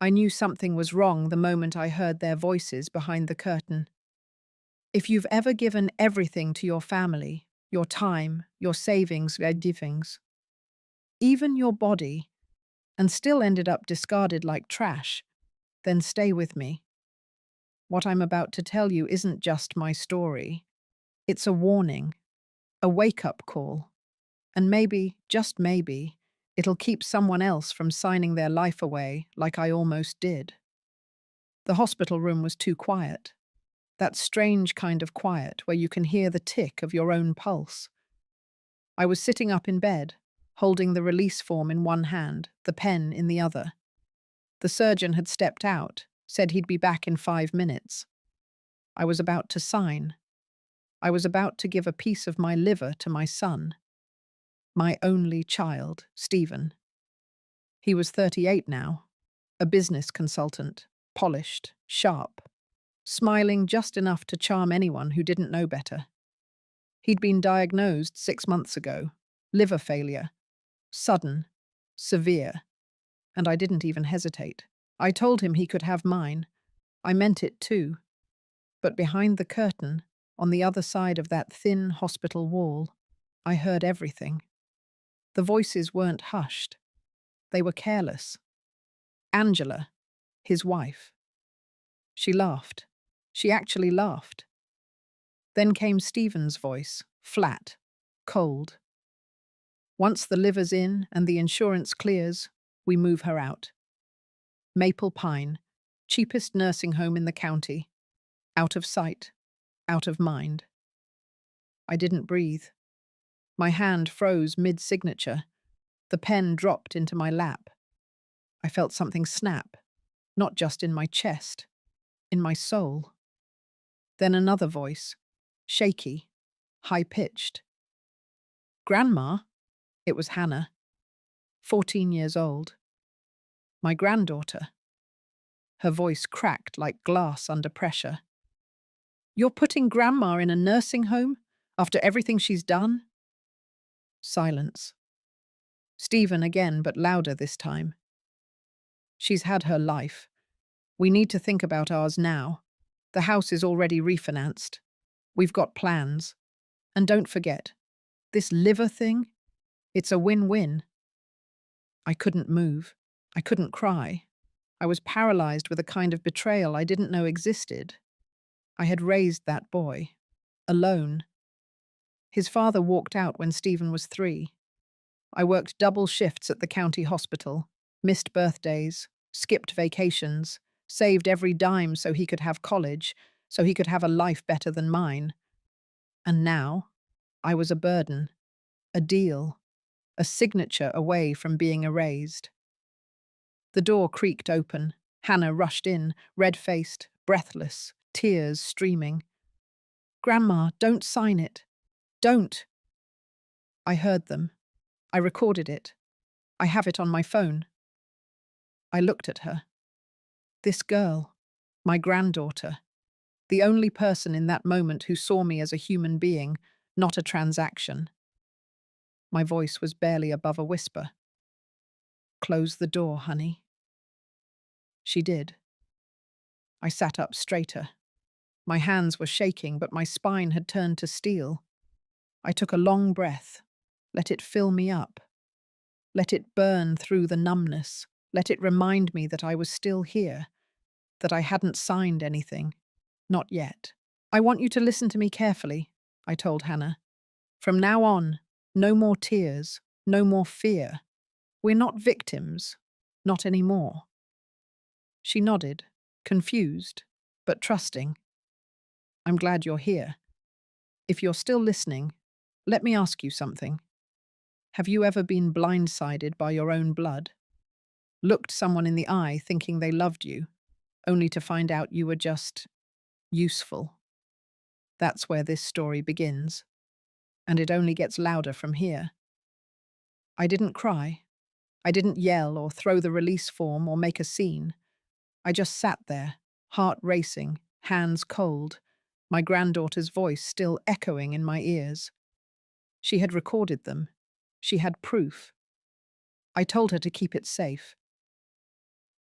I knew something was wrong the moment I heard their voices behind the curtain. If you've ever given everything to your family, your time, your savings, even your body, and still ended up discarded like trash, then stay with me. What I'm about to tell you isn't just my story. It's a warning, a wake-up call, and maybe, just maybe, it'll keep someone else from signing their life away like I almost did. The hospital room was too quiet. That strange kind of quiet where you can hear the tick of your own pulse. I was sitting up in bed, holding the release form in one hand, the pen in the other. The surgeon had stepped out, said he'd be back in 5 minutes. I was about to sign. I was about to give a piece of my liver to my son. My only child, Stephen. He was 38 now, a business consultant, polished, sharp, smiling just enough to charm anyone who didn't know better. He'd been diagnosed 6 months ago, liver failure, sudden, severe, and I didn't even hesitate. I told him he could have mine. I meant it too. But behind the curtain, on the other side of that thin hospital wall, I heard everything. The voices weren't hushed. They were careless. Angela, his wife. She laughed. She actually laughed. Then came Stephen's voice, flat, cold. Once the liver's in and the insurance clears, we move her out. Maple Pine, cheapest nursing home in the county. Out of sight, out of mind. I didn't breathe. My hand froze mid-signature. The pen dropped into my lap. I felt something snap, not just in my chest, in my soul. Then another voice, shaky, high-pitched. Grandma? It was Hannah, 14 years old. My granddaughter. Her voice cracked like glass under pressure. You're putting Grandma in a nursing home after everything she's done? Silence. Stephen again, but louder this time. She's had her life. We need to think about ours now. The house is already refinanced. We've got plans. And don't forget, this liver thing, it's a win-win. I couldn't move. I couldn't cry. I was paralyzed with a kind of betrayal I didn't know existed. I had raised that boy, alone. His father walked out when Stephen was 3. I worked double shifts at the county hospital, missed birthdays, skipped vacations, saved every dime so he could have college, so he could have a life better than mine. And now, I was a burden, a deal, a signature away from being erased. The door creaked open. Hannah rushed in, red-faced, breathless, tears streaming. Grandma, don't sign it. Don't. I heard them. I recorded it. I have it on my phone. I looked at her. This girl, my granddaughter, the only person in that moment who saw me as a human being, not a transaction. My voice was barely above a whisper. Close the door, honey. She did. I sat up straighter. My hands were shaking, but my spine had turned to steel. I took a long breath. Let it fill me up. Let it burn through the numbness. Let it remind me that I was still here, that I hadn't signed anything. Not yet. I want you to listen to me carefully, I told Hannah. From now on, no more tears, no more fear. We're not victims. Not anymore. She nodded, confused, but trusting. I'm glad you're here. If you're still listening, let me ask you something. Have you ever been blindsided by your own blood? Looked someone in the eye thinking they loved you, only to find out you were just useful? That's where this story begins, and it only gets louder from here. I didn't cry. I didn't yell or throw the release form or make a scene. I just sat there, heart racing, hands cold, my granddaughter's voice still echoing in my ears. She had recorded them. She had proof. I told her to keep it safe.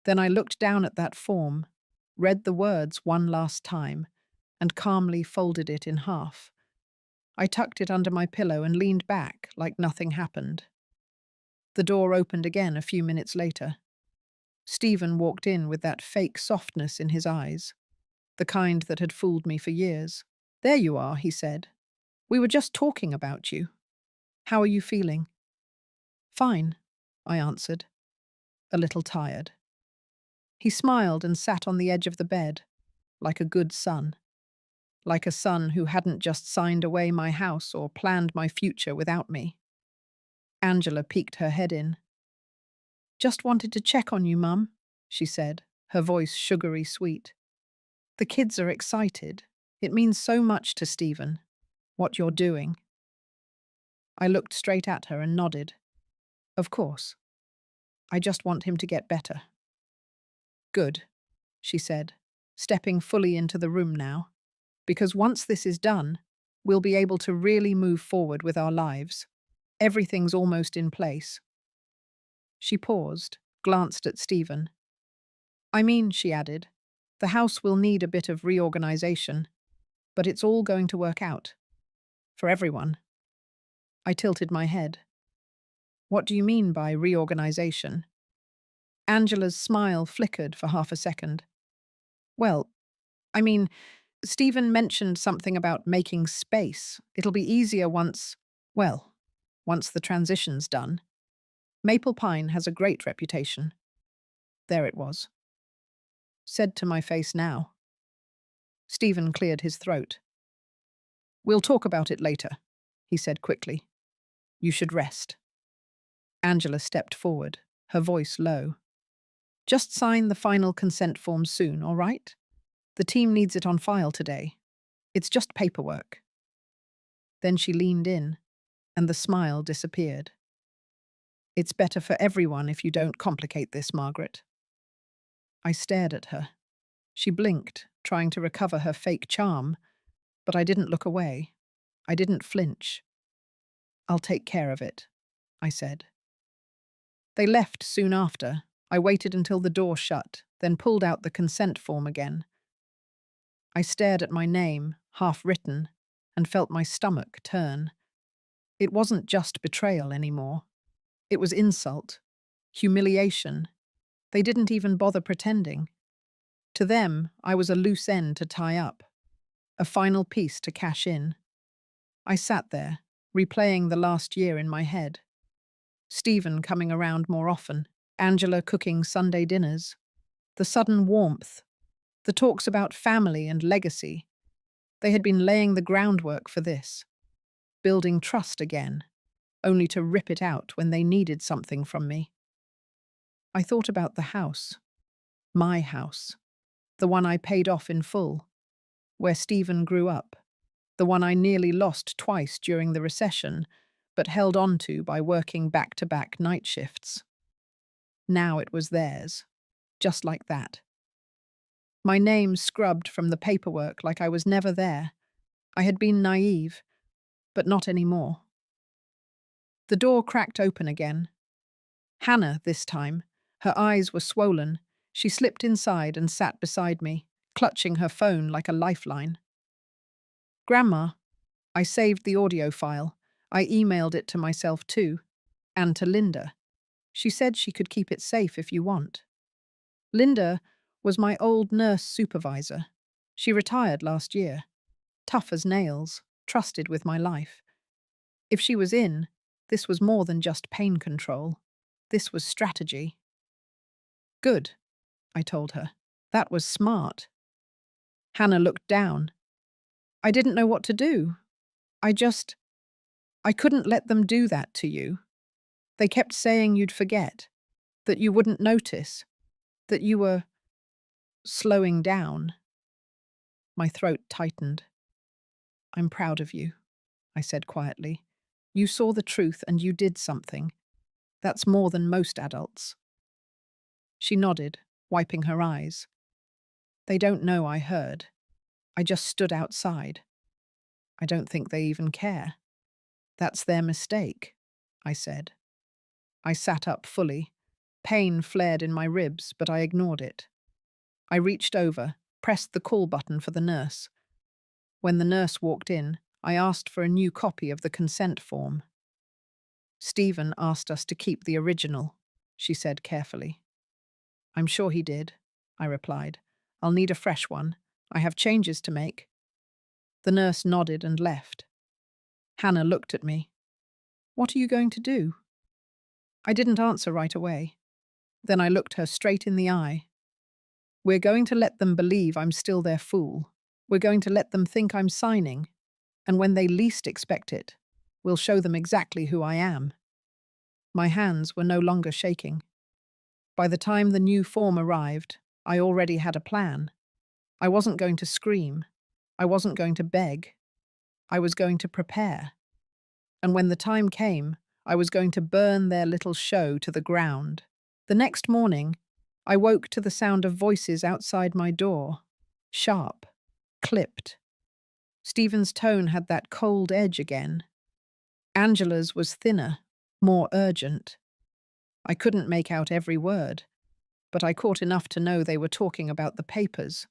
Then I looked down at that form, read the words one last time, and calmly folded it in half. I tucked it under my pillow and leaned back like nothing happened. The door opened again a few minutes later. Stephen walked in with that fake softness in his eyes, the kind that had fooled me for years. "There you are," he said. "We were just talking about you. How are you feeling?" "Fine," I answered, a little tired. He smiled and sat on the edge of the bed, like a good son. Like a son who hadn't just signed away my house or planned my future without me. Angela peeked her head in. "Just wanted to check on you, Mum," she said, her voice sugary sweet. "The kids are excited. It means so much to Stephen, what you're doing." I looked straight at her and nodded. "Of course. I just want him to get better." "Good," she said, stepping fully into the room now. "Because once this is done, we'll be able to really move forward with our lives. Everything's almost in place." She paused, glanced at Stephen. "I mean," she added, "the house will need a bit of reorganization, but it's all going to work out. For everyone." I tilted my head. "What do you mean by reorganization?" Angela's smile flickered for half a second. "Well, I mean, Stephen mentioned something about making space. It'll be easier once the transition's done. Maple Pine has a great reputation." There it was. Said to my face now. Stephen cleared his throat. "We'll talk about it later," he said quickly. "You should rest." Angela stepped forward, her voice low. "Just sign the final consent form soon, all right? The team needs it on file today. It's just paperwork." Then she leaned in, and the smile disappeared. "It's better for everyone if you don't complicate this, Margaret." I stared at her. She blinked, trying to recover her fake charm, but I didn't look away. I didn't flinch. "I'll take care of it," I said. They left soon after. I waited until the door shut, then pulled out the consent form again. I stared at my name, half written, and felt my stomach turn. It wasn't just betrayal anymore. It was insult, humiliation. They didn't even bother pretending. To them, I was a loose end to tie up, a final piece to cash in. I sat there, replaying the last year in my head. Stephen coming around more often, Angela cooking Sunday dinners, the sudden warmth, the talks about family and legacy. They had been laying the groundwork for this, building trust again, only to rip it out when they needed something from me. I thought about the house, my house, the one I paid off in full, where Stephen grew up, the one I nearly lost twice during the recession, but held on to by working back-to-back night shifts. Now it was theirs, just like that. My name scrubbed from the paperwork like I was never there. I had been naive, but not anymore. The door cracked open again. Hannah, this time. Her eyes were swollen. She slipped inside and sat beside me, clutching her phone like a lifeline. "Grandma," I saved the audio file. I emailed it to myself too, and to Linda. She said she could keep it safe if you want. Linda was my old nurse supervisor. She retired last year. Tough as nails, trusted with my life. If she was in, this was more than just pain control. This was strategy. "Good," I told her. "That was smart." Hannah looked down. "I didn't know what to do. I couldn't let them do that to you. They kept saying you'd forget, that you wouldn't notice, that you were slowing down." My throat tightened. "I'm proud of you," I said quietly. "You saw the truth and you did something. That's more than most adults." She nodded, wiping her eyes. "They don't know I heard. I just stood outside. I don't think they even care. That's their mistake," I said. I sat up fully. Pain flared in my ribs, but I ignored it. I reached over, pressed the call button for the nurse. When the nurse walked in, I asked for a new copy of the consent form. "Stephen asked us to keep the original," she said carefully. "I'm sure he did," I replied. "I'll need a fresh one. I have changes to make." The nurse nodded and left. Hannah looked at me. "What are you going to do?" I didn't answer right away. Then I looked her straight in the eye. "We're going to let them believe I'm still their fool. We're going to let them think I'm signing. And when they least expect it, we'll show them exactly who I am." My hands were no longer shaking. By the time the new form arrived, I already had a plan. I wasn't going to scream. I wasn't going to beg. I was going to prepare. And when the time came, I was going to burn their little show to the ground. The next morning, I woke to the sound of voices outside my door. Sharp. Clipped. Stephen's tone had that cold edge again. Angela's was thinner, more urgent. I couldn't make out every word, but I caught enough to know they were talking about the papers,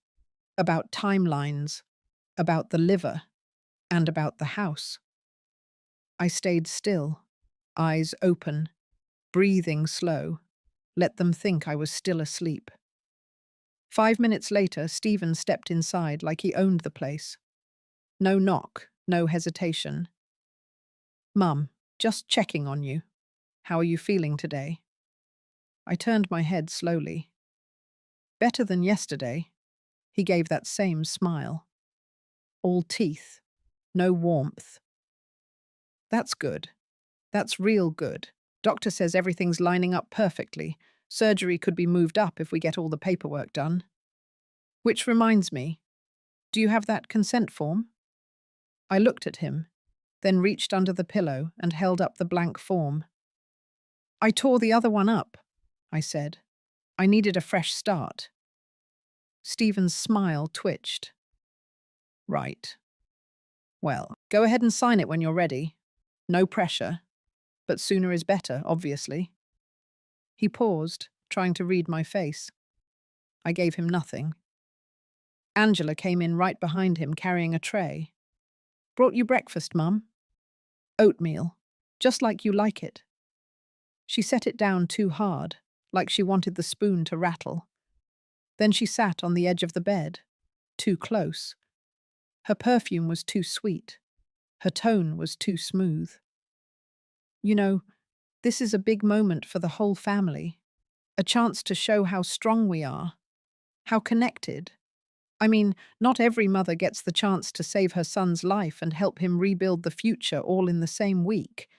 about timelines, about the liver, and about the house. I stayed still, eyes open, breathing slow, let them think I was still asleep. 5 minutes later, Stephen stepped inside like he owned the place. No knock, no hesitation. "Mum, just checking on you. How are you feeling today?" I turned my head slowly. "Better than yesterday." He gave that same smile. All teeth, no warmth. "That's good. That's real good. Doctor says everything's lining up perfectly. Surgery could be moved up if we get all the paperwork done." "Which reminds me, do you have that consent form?" I looked at him, then reached under the pillow and held up the blank form. "I tore the other one up," I said. "I needed a fresh start." Stephen's smile twitched. "Right. Well, go ahead and sign it when you're ready. No pressure. But sooner is better, obviously." He paused, trying to read my face. I gave him nothing. Angela came in right behind him carrying a tray. "Brought you breakfast, Mum." "Oatmeal. Just like you like it." She set it down too hard, like she wanted the spoon to rattle. Then she sat on the edge of the bed, too close. Her perfume was too sweet. Her tone was too smooth. "You know, this is a big moment for the whole family. A chance to show how strong we are. How connected. I mean, not every mother gets the chance to save her son's life and help him rebuild the future all in the same week."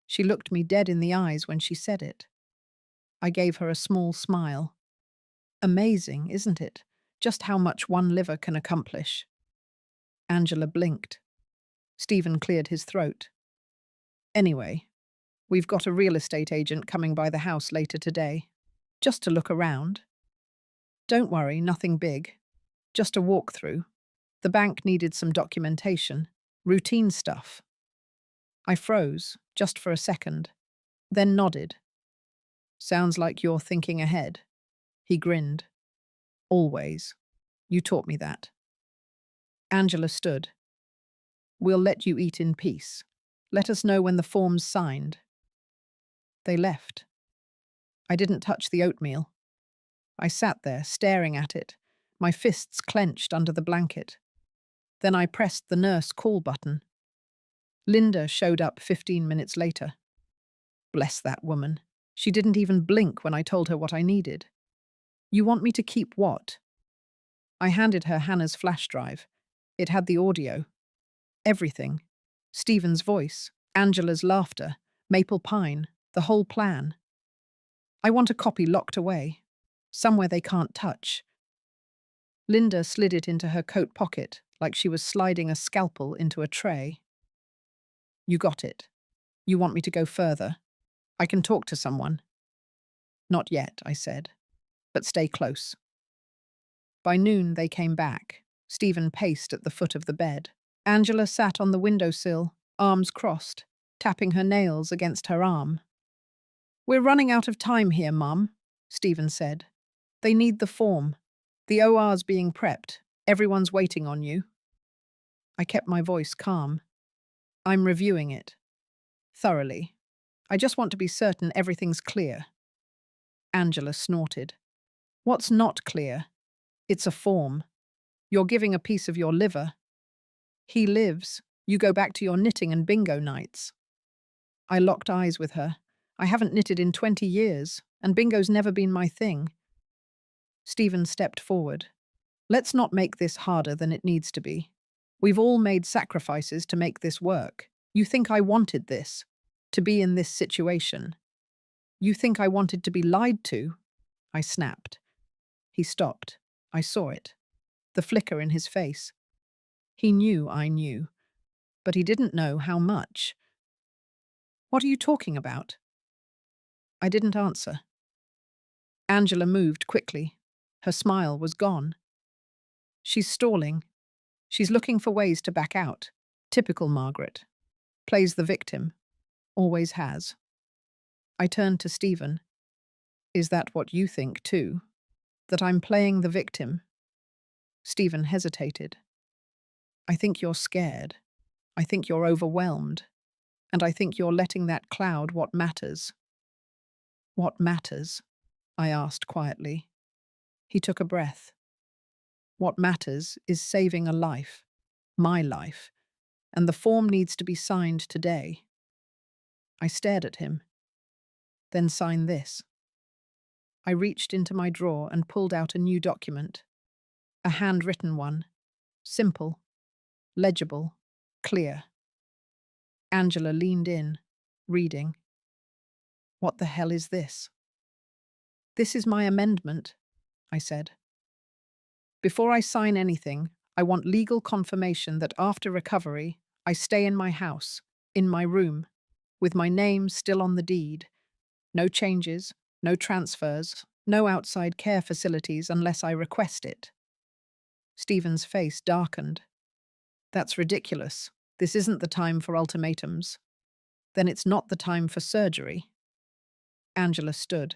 She looked me dead in the eyes when she said it. I gave her a small smile. Amazing, isn't it? Just how much one liver can accomplish. Angela blinked. Stephen cleared his throat. "Anyway, we've got a real estate agent coming by the house later today. Just to look around. Don't worry, nothing big. Just a walkthrough. The bank needed some documentation. Routine stuff." I froze, just for a second, then nodded. "Sounds like you're thinking ahead." He grinned. "Always. You taught me that." Angela stood. "We'll let you eat in peace. Let us know when the form's signed." They left. I didn't touch the oatmeal. I sat there, staring at it, my fists clenched under the blanket. Then I pressed the nurse call button. Linda showed up 15 minutes later. Bless that woman. She didn't even blink when I told her what I needed. "You want me to keep what?" I handed her Hannah's flash drive. It had the audio. Everything. Stephen's voice, Angela's laughter, Maple Pine, the whole plan. "I want a copy locked away. Somewhere they can't touch." Linda slid it into her coat pocket like she was sliding a scalpel into a tray. "You got it. You want me to go further? I can talk to someone." "Not yet," I said, "but stay close." By noon they came back. Stephen paced at the foot of the bed. Angela sat on the windowsill, arms crossed, tapping her nails against her arm. We're running out of time here, Mum, Stephen said. They need the form. The OR's being prepped. Everyone's waiting on you. I kept my voice calm. I'm reviewing it. Thoroughly. I just want to be certain everything's clear. Angela snorted. What's not clear? It's a form. You're giving a piece of your liver. He lives. You go back to your knitting and bingo nights. I locked eyes with her. I haven't knitted in 20 years, and bingo's never been my thing. Stephen stepped forward. Let's not make this harder than it needs to be. We've all made sacrifices to make this work. You think I wanted this? To be in this situation? You think I wanted to be lied to? I snapped. He stopped. I saw it. The flicker in his face. He knew I knew, but he didn't know how much. What are you talking about? I didn't answer. Angela moved quickly. Her smile was gone. She's stalling. She's looking for ways to back out. Typical Margaret. Plays the victim. Always has. I turned to Stephen. Is that what you think, too? That I'm playing the victim? Stephen hesitated. I think you're scared. I think you're overwhelmed. And I think you're letting that cloud what matters. What matters? I asked quietly. He took a breath. What matters is saving a life. My life. And the form needs to be signed today. I stared at him. Then sign this. I reached into my drawer and pulled out a new document. A handwritten one. Simple. Legible. Clear. Angela leaned in, reading. What the hell is this? This is my amendment, I said. Before I sign anything, I want legal confirmation that after recovery, I stay in my house, in my room, with my name still on the deed. No changes, no transfers, no outside care facilities unless I request it. Stephen's face darkened. That's ridiculous. This isn't the time for ultimatums. Then it's not the time for surgery. Angela stood.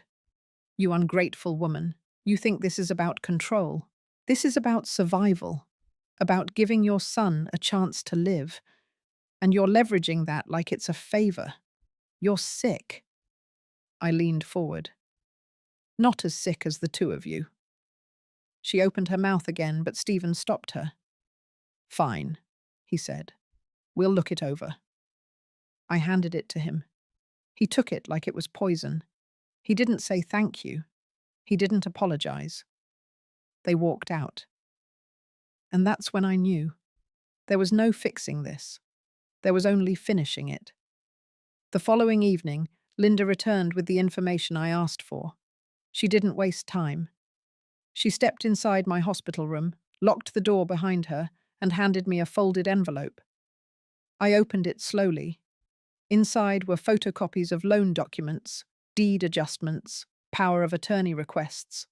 You ungrateful woman. You think this is about control. This is about survival. About giving your son a chance to live. And you're leveraging that like it's a favor. You're sick. I leaned forward. Not as sick as the two of you. She opened her mouth again, but Stephen stopped her. Fine, he said. We'll look it over. I handed it to him. He took it like it was poison. He didn't say thank you. He didn't apologize. They walked out. And that's when I knew. There was no fixing this. There was only finishing it. The following evening, Linda returned with the information I asked for. She didn't waste time. She stepped inside my hospital room, locked the door behind her, and handed me a folded envelope. I opened it slowly. Inside were photocopies of loan documents, deed adjustments, power of attorney requests,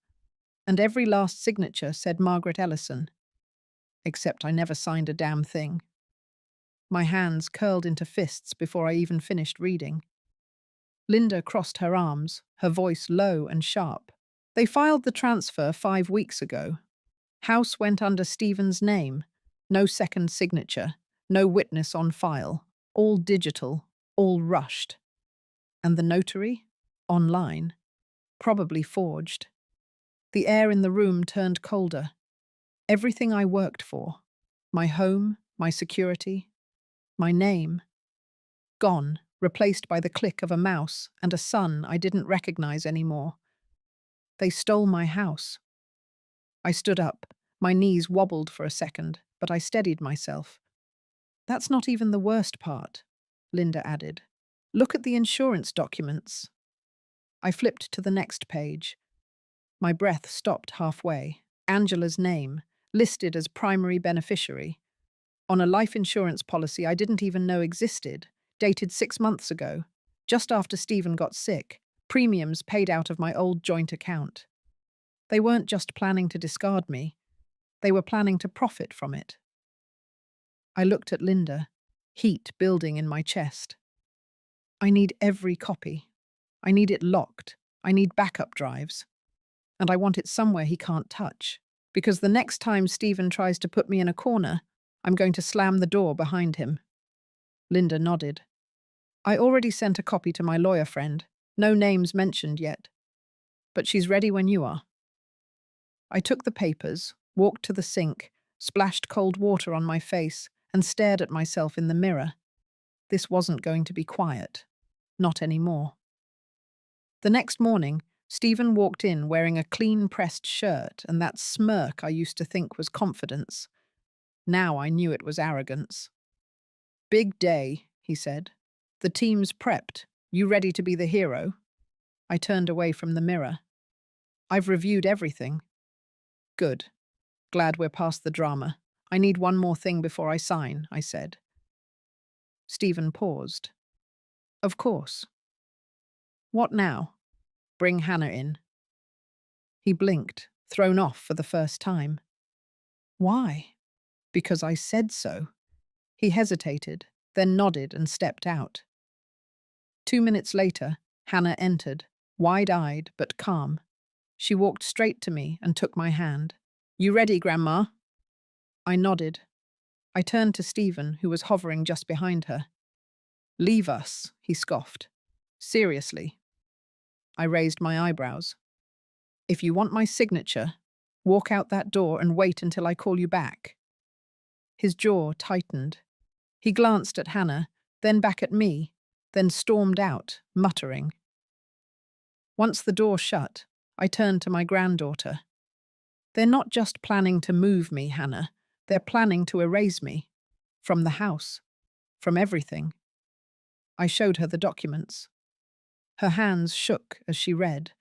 and every last signature said Margaret Ellison. Except I never signed a damn thing. My hands curled into fists before I even finished reading. Linda crossed her arms, her voice low and sharp. They filed the transfer 5 weeks ago. House went under Stephen's name. No second signature, no witness on file. All digital, all rushed. And the notary? Online. Probably forged. The air in the room turned colder. Everything I worked for. My home, my security, my name. Gone, replaced by the click of a mouse and a son I didn't recognize anymore. They stole my house. I stood up. My knees wobbled for a second, but I steadied myself. That's not even the worst part, Linda added. Look at the insurance documents. I flipped to the next page. My breath stopped halfway. Angela's name, listed as primary beneficiary. On a life insurance policy I didn't even know existed, dated 6 months ago, just after Stephen got sick, premiums paid out of my old joint account. They weren't just planning to discard me, they were planning to profit from it. I looked at Linda, heat building in my chest. I need every copy. I need it locked. I need backup drives. And I want it somewhere he can't touch. Because the next time Stephen tries to put me in a corner, I'm going to slam the door behind him. Linda nodded. I already sent a copy to my lawyer friend. No names mentioned yet. But she's ready when you are. I took the papers, walked to the sink, splashed cold water on my face, and stared at myself in the mirror. This wasn't going to be quiet. Not anymore. The next morning, Stephen walked in wearing a clean-pressed shirt and that smirk I used to think was confidence. Now I knew it was arrogance. "Big day," he said. "The team's prepped. You ready to be the hero?" I turned away from the mirror. "I've reviewed everything." "Good. Glad we're past the drama. I need one more thing before I sign," I said. Stephen paused. "Of course." "What now?" "Bring Hannah in." He blinked, thrown off for the first time. "Why?" "Because I said so." He hesitated, then nodded and stepped out. 2 minutes later, Hannah entered, wide-eyed but calm. She walked straight to me and took my hand. "You ready, Grandma?" I nodded. I turned to Stephen, who was hovering just behind her. "Leave us," he scoffed. "Seriously?" I raised my eyebrows. "If you want my signature, walk out that door and wait until I call you back." His jaw tightened. He glanced at Hannah, then back at me, then stormed out, muttering. Once the door shut, I turned to my granddaughter. "They're not just planning to move me, Hannah. They're planning to erase me. From the house. From everything." I showed her the documents. Her hands shook as she read.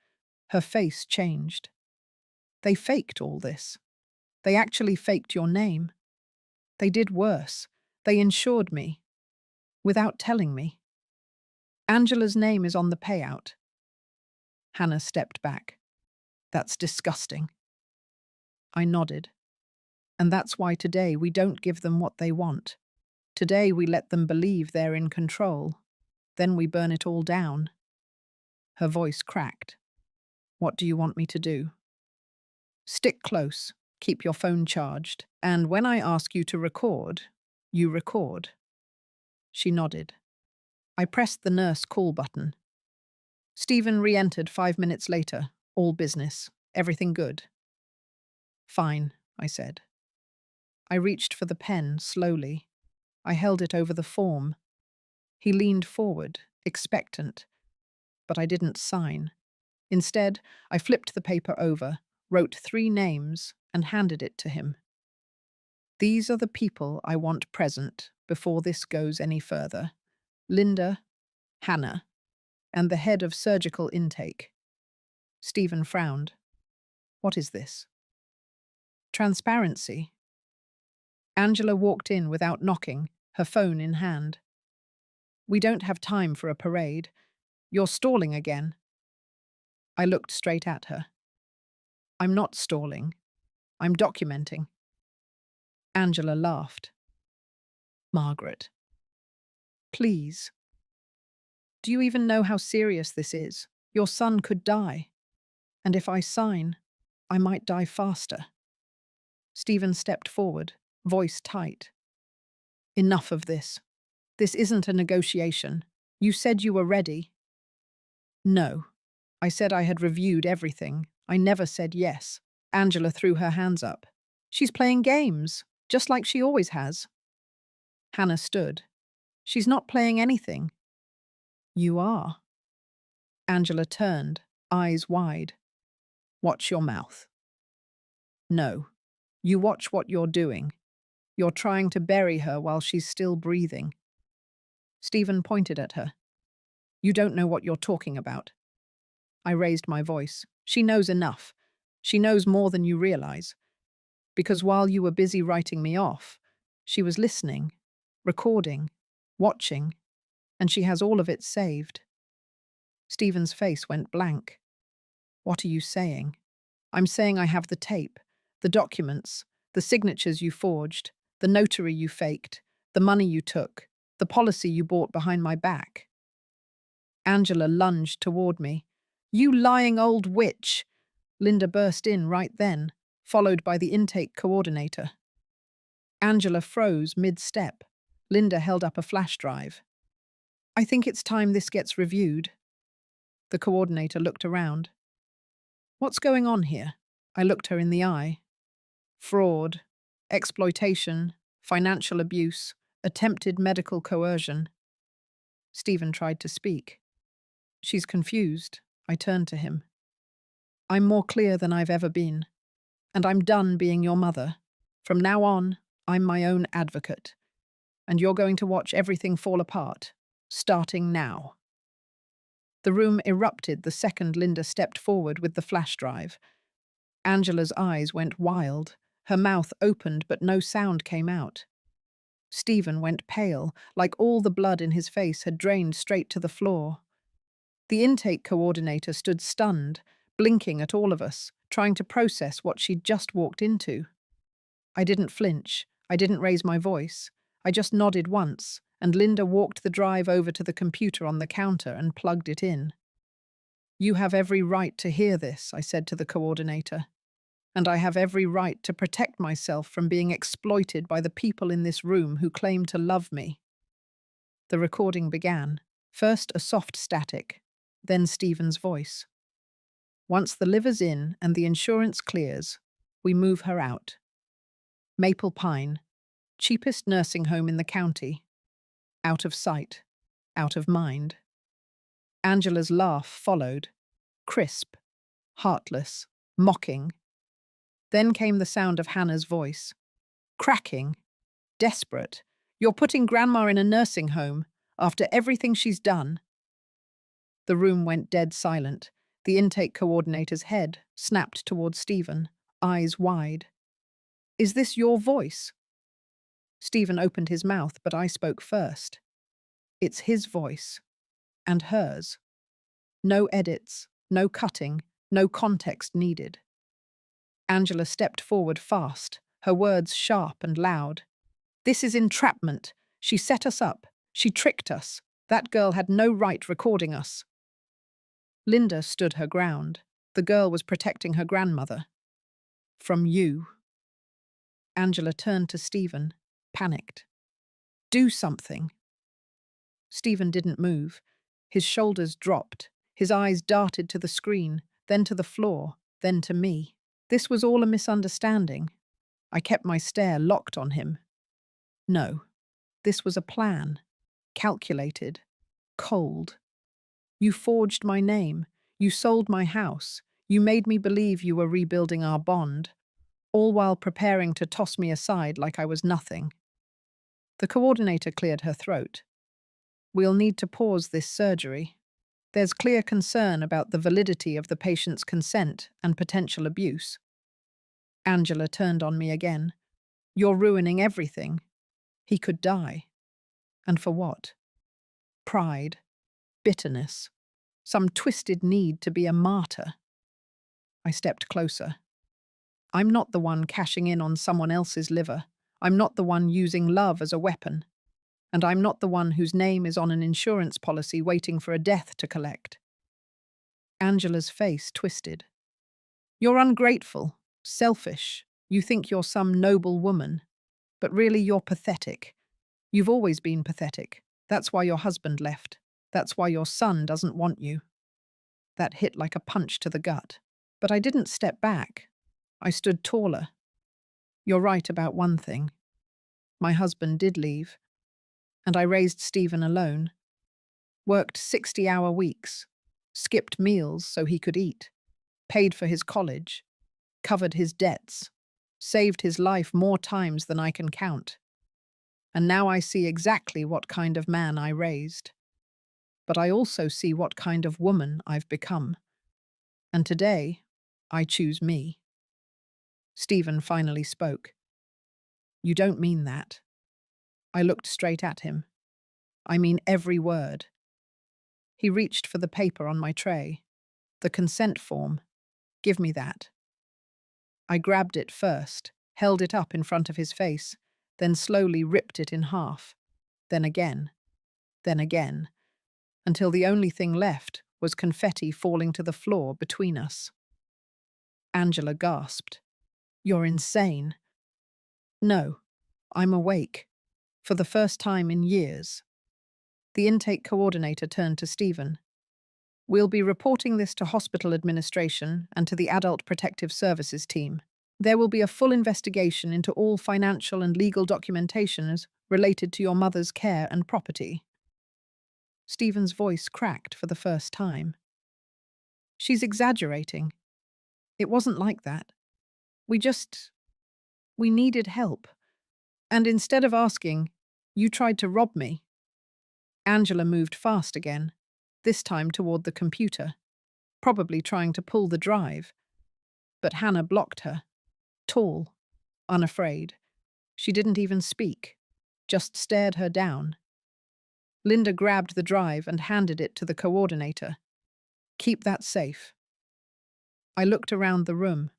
Her face changed. "They faked all this. They actually faked your name. They did worse. They insured me. Without telling me. Angela's name is on the payout." Hannah stepped back. "That's disgusting." I nodded. "And that's why today we don't give them what they want. Today we let them believe they're in control. Then we burn it all down." Her voice cracked. "What do you want me to do?" "Stick close, keep your phone charged, and when I ask you to record, you record." She nodded. I pressed the nurse call button. Stephen re-entered 5 minutes later, all business, everything good. "Fine," I said. I reached for the pen slowly. I held it over the form. He leaned forward, expectant, but I didn't sign. Instead, I flipped the paper over, wrote 3 names, and handed it to him. "These are the people I want present before this goes any further. Linda, Hannah, and the head of surgical intake." Stephen frowned. "What is this?" "Transparency." Angela walked in without knocking, her phone in hand. "We don't have time for a parade. You're stalling again." I looked straight at her. "I'm not stalling. I'm documenting." Angela laughed. "Margaret. Please. Do you even know how serious this is? Your son could die. And if I sign, I might die faster." Stephen stepped forward, voice tight. "Enough of this. This isn't a negotiation. You said you were ready." "No. I said I had reviewed everything. I never said yes." Angela threw her hands up. "She's playing games, just like she always has." Hannah stood. "She's not playing anything." "You are." Angela turned, eyes wide. "Watch your mouth." "No. You watch what you're doing. You're trying to bury her while she's still breathing." Stephen pointed at her. "You don't know what you're talking about." I raised my voice. "She knows enough. She knows more than you realize. Because while you were busy writing me off, she was listening, recording, watching, and she has all of it saved." Stephen's face went blank. "What are you saying?" "I'm saying I have the tape, the documents, the signatures you forged, the notary you faked, the money you took, the policy you bought behind my back." Angela lunged toward me. "You lying old witch!" Linda burst in right then, followed by the intake coordinator. Angela froze mid-step. Linda held up a flash drive. "I think it's time this gets reviewed." The coordinator looked around. "What's going on here?" I looked her in the eye. "Fraud, exploitation, financial abuse, attempted medical coercion." Stephen tried to speak. "She's confused." I turned to him. "I'm more clear than I've ever been. And I'm done being your mother. From now on, I'm my own advocate. And you're going to watch everything fall apart, starting now." The room erupted the second Linda stepped forward with the flash drive. Angela's eyes went wild. Her mouth opened, but no sound came out. Stephen went pale, like all the blood in his face had drained straight to the floor. The intake coordinator stood stunned, blinking at all of us, trying to process what she'd just walked into. I didn't flinch. I didn't raise my voice. I just nodded once, and Linda walked the drive over to the computer on the counter and plugged it in. "You have every right to hear this," I said to the coordinator. "And I have every right to protect myself from being exploited by the people in this room who claim to love me." The recording began. First a soft static, then Stephen's voice. "Once the liver's in and the insurance clears, we move her out. Maple Pine, cheapest nursing home in the county. Out of sight, out of mind." Angela's laugh followed, crisp, heartless, mocking. Then came the sound of Hannah's voice. Cracking, desperate. "You're putting Grandma in a nursing home, after everything she's done." The room went dead silent. The intake coordinator's head snapped towards Stephen, eyes wide. "Is this your voice?" Stephen opened his mouth, but I spoke first. "It's his voice. And hers. No edits, no cutting, no context needed." Angela stepped forward fast, her words sharp and loud. "This is entrapment. She set us up. She tricked us. That girl had no right recording us." Linda stood her ground. The girl was protecting her grandmother. "From you." Angela turned to Stephen, panicked. "Do something." Stephen didn't move. His shoulders dropped. His eyes darted to the screen, then to the floor, then to me. This was all a misunderstanding. I kept my stare locked on him. No, this was a plan. Calculated. Cold. "You forged my name. You sold my house. You made me believe you were rebuilding our bond, all while preparing to toss me aside like I was nothing." The coordinator cleared her throat. "We'll need to pause this surgery. There's clear concern about the validity of the patient's consent and potential abuse." Angela turned on me again. "You're ruining everything. He could die. And for what? Pride, bitterness, some twisted need to be a martyr." I stepped closer. "I'm not the one cashing in on someone else's liver. I'm not the one using love as a weapon. And I'm not the one whose name is on an insurance policy waiting for a death to collect." Angela's face twisted. "You're ungrateful, selfish. You think you're some noble woman. But really you're pathetic. You've always been pathetic. That's why your husband left. That's why your son doesn't want you." That hit like a punch to the gut. But I didn't step back. I stood taller. "You're right about one thing. My husband did leave. And I raised Stephen alone. Worked 60-hour weeks. Skipped meals so he could eat. Paid for his college. Covered his debts. Saved his life more times than I can count. And now I see exactly what kind of man I raised. But I also see what kind of woman I've become. And today, I choose me." Stephen finally spoke. "You don't mean that." I looked straight at him. "I mean every word." He reached for the paper on my tray. "The consent form. Give me that." I grabbed it first, held it up in front of his face, then slowly ripped it in half. Then again. Then again. until the only thing left was confetti falling to the floor between us. Angela gasped. "You're insane." "No, I'm awake. For the first time in years." The intake coordinator turned to Stephen. "We'll be reporting this to hospital administration and to the Adult Protective Services team. There will be a full investigation into all financial and legal documentations related to your mother's care and property." Stephen's voice cracked for the first time. "She's exaggerating. It wasn't like that. We needed help. And instead of asking, you tried to rob me." Angela moved fast again, this time toward the computer, probably trying to pull the drive. But Hannah blocked her. Tall, unafraid. She didn't even speak, just stared her down. Linda grabbed the drive and handed it to the coordinator. "Keep that safe." I looked around the room,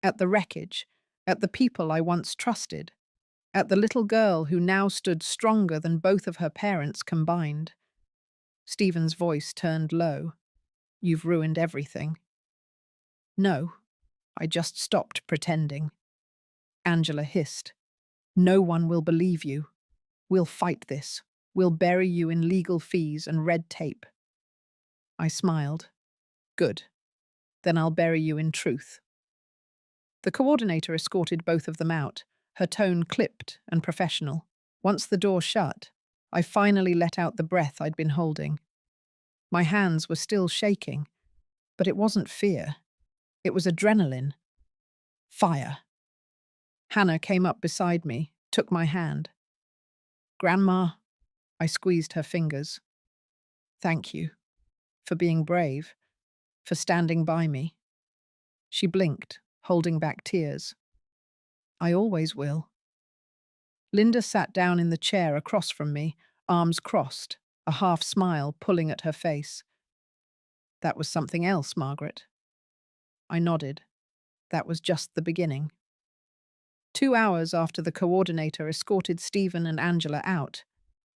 at the wreckage, at the people I once trusted, at the little girl who now stood stronger than both of her parents combined. Stephen's voice turned low. "You've ruined everything." "No, I just stopped pretending." Angela hissed. "No one will believe you. We'll fight this. We'll bury you in legal fees and red tape." I smiled. "Good. Then I'll bury you in truth." The coordinator escorted both of them out, her tone clipped and professional. Once the door shut, I finally let out the breath I'd been holding. My hands were still shaking, but it wasn't fear. It was adrenaline. Fire. Hannah came up beside me, took my hand. "Grandma," I squeezed her fingers. "Thank you. For being brave. For standing by me." She blinked, holding back tears. "I always will." Linda sat down in the chair across from me, arms crossed, a half smile pulling at her face. "That was something else, Margaret." I nodded. That was just the beginning. 2 hours after the coordinator escorted Stephen and Angela out,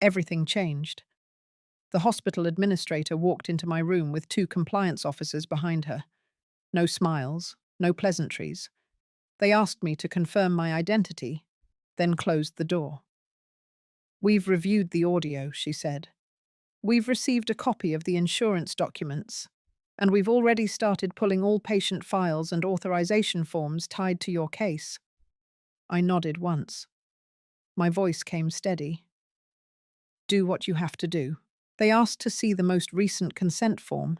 everything changed. The hospital administrator walked into my room with 2 compliance officers behind her. No smiles, no pleasantries. They asked me to confirm my identity, then closed the door. "We've reviewed the audio," she said. "We've received a copy of the insurance documents, and we've already started pulling all patient files and authorization forms tied to your case." I nodded once. My voice came steady. "Do what you have to do." They asked to see the most recent consent form.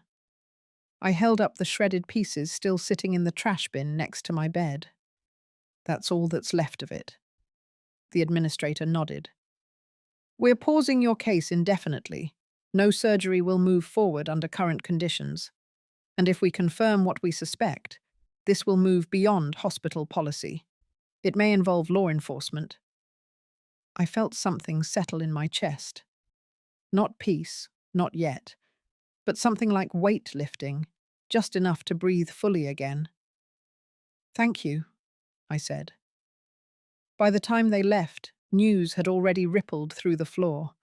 I held up the shredded pieces still sitting in the trash bin next to my bed. "That's all that's left of it." The administrator nodded. "We're pausing your case indefinitely. No surgery will move forward under current conditions. And if we confirm what we suspect, this will move beyond hospital policy. It may involve law enforcement." I felt something settle in my chest. Not peace, not yet, but something like weight lifting, just enough to breathe fully again. "Thank you," I said. By the time they left, news had already rippled through the floor.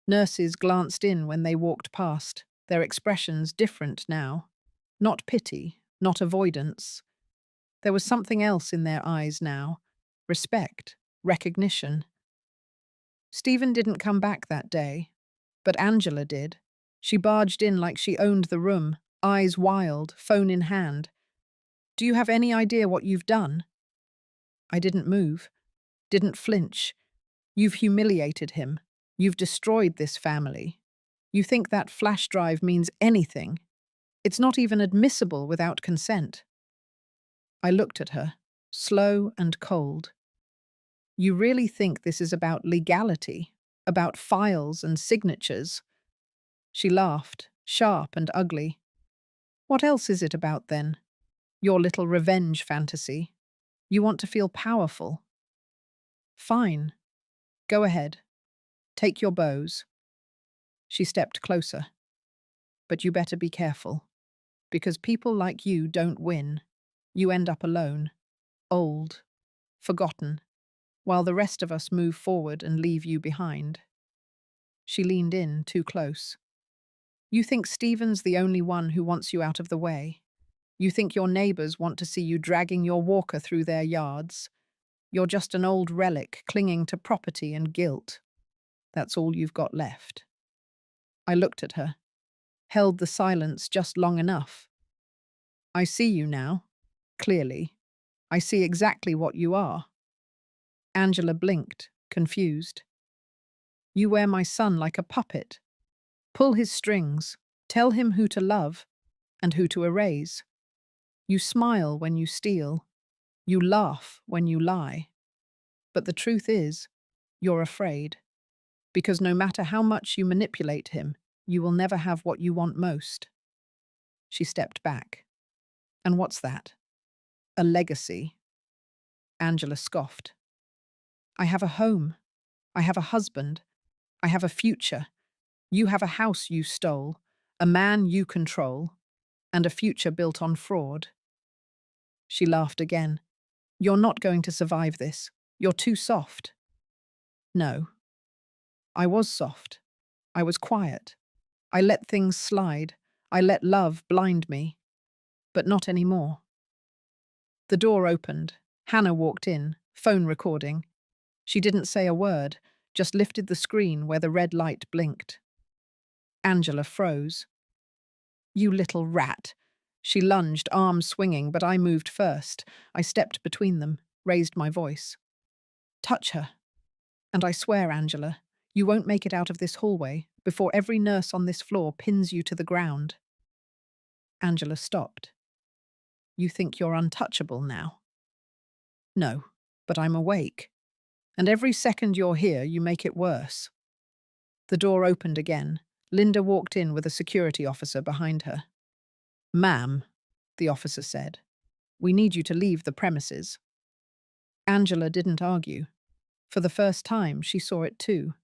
Nurses glanced in when they walked past, their expressions different now. Not pity, not avoidance. There was something else in their eyes now. Respect, recognition. Stephen didn't come back that day, but Angela did. She barged in like she owned the room, eyes wild, phone in hand. "Do you have any idea what you've done?" I didn't move, didn't flinch. "You've humiliated him. You've destroyed this family. You think that flash drive means anything? It's not even admissible without consent." I looked at her, slow and cold. "You really think this is about legality, about files and signatures?" She laughed, sharp and ugly. "What else is it about then? Your little revenge fantasy. You want to feel powerful. Fine. Go ahead. Take your bows." She stepped closer. "But you better be careful. Because people like you don't win. You end up alone. Old. Forgotten. While the rest of us move forward and leave you behind." She leaned in too close. You think Stephen's the only one who wants you out of the way. You think your neighbours want to see you dragging your walker through their yards. You're just an old relic clinging to property and guilt. That's all you've got left. I looked at her, held the silence just long enough. I see you now, clearly. I see exactly what you are. Angela blinked, confused. You wear my son like a puppet. Pull his strings, tell him who to love and who to erase. You smile when you steal. You laugh when you lie. But the truth is, you're afraid. Because no matter how much you manipulate him, you will never have what you want most. She stepped back. And what's that? A legacy. Angela scoffed. I have a home. I have a husband. I have a future. You have a house you stole, a man you control, and a future built on fraud. She laughed again. You're not going to survive this. You're too soft. No. I was soft. I was quiet. I let things slide. I let love blind me. But not anymore. The door opened. Hannah walked in, phone recording. She didn't say a word, just lifted the screen where the red light blinked. Angela froze. You little rat. She lunged, arms swinging, but I moved first. I stepped between them, raised my voice. Touch her. And I swear, Angela, you won't make it out of this hallway before every nurse on this floor pins you to the ground. Angela stopped. You think you're untouchable now? No, but I'm awake. And every second you're here, you make it worse. The door opened again. Linda walked in with a security officer behind her. Ma'am, the officer said, we need you to leave the premises. Angela didn't argue. For the first time, she saw it too.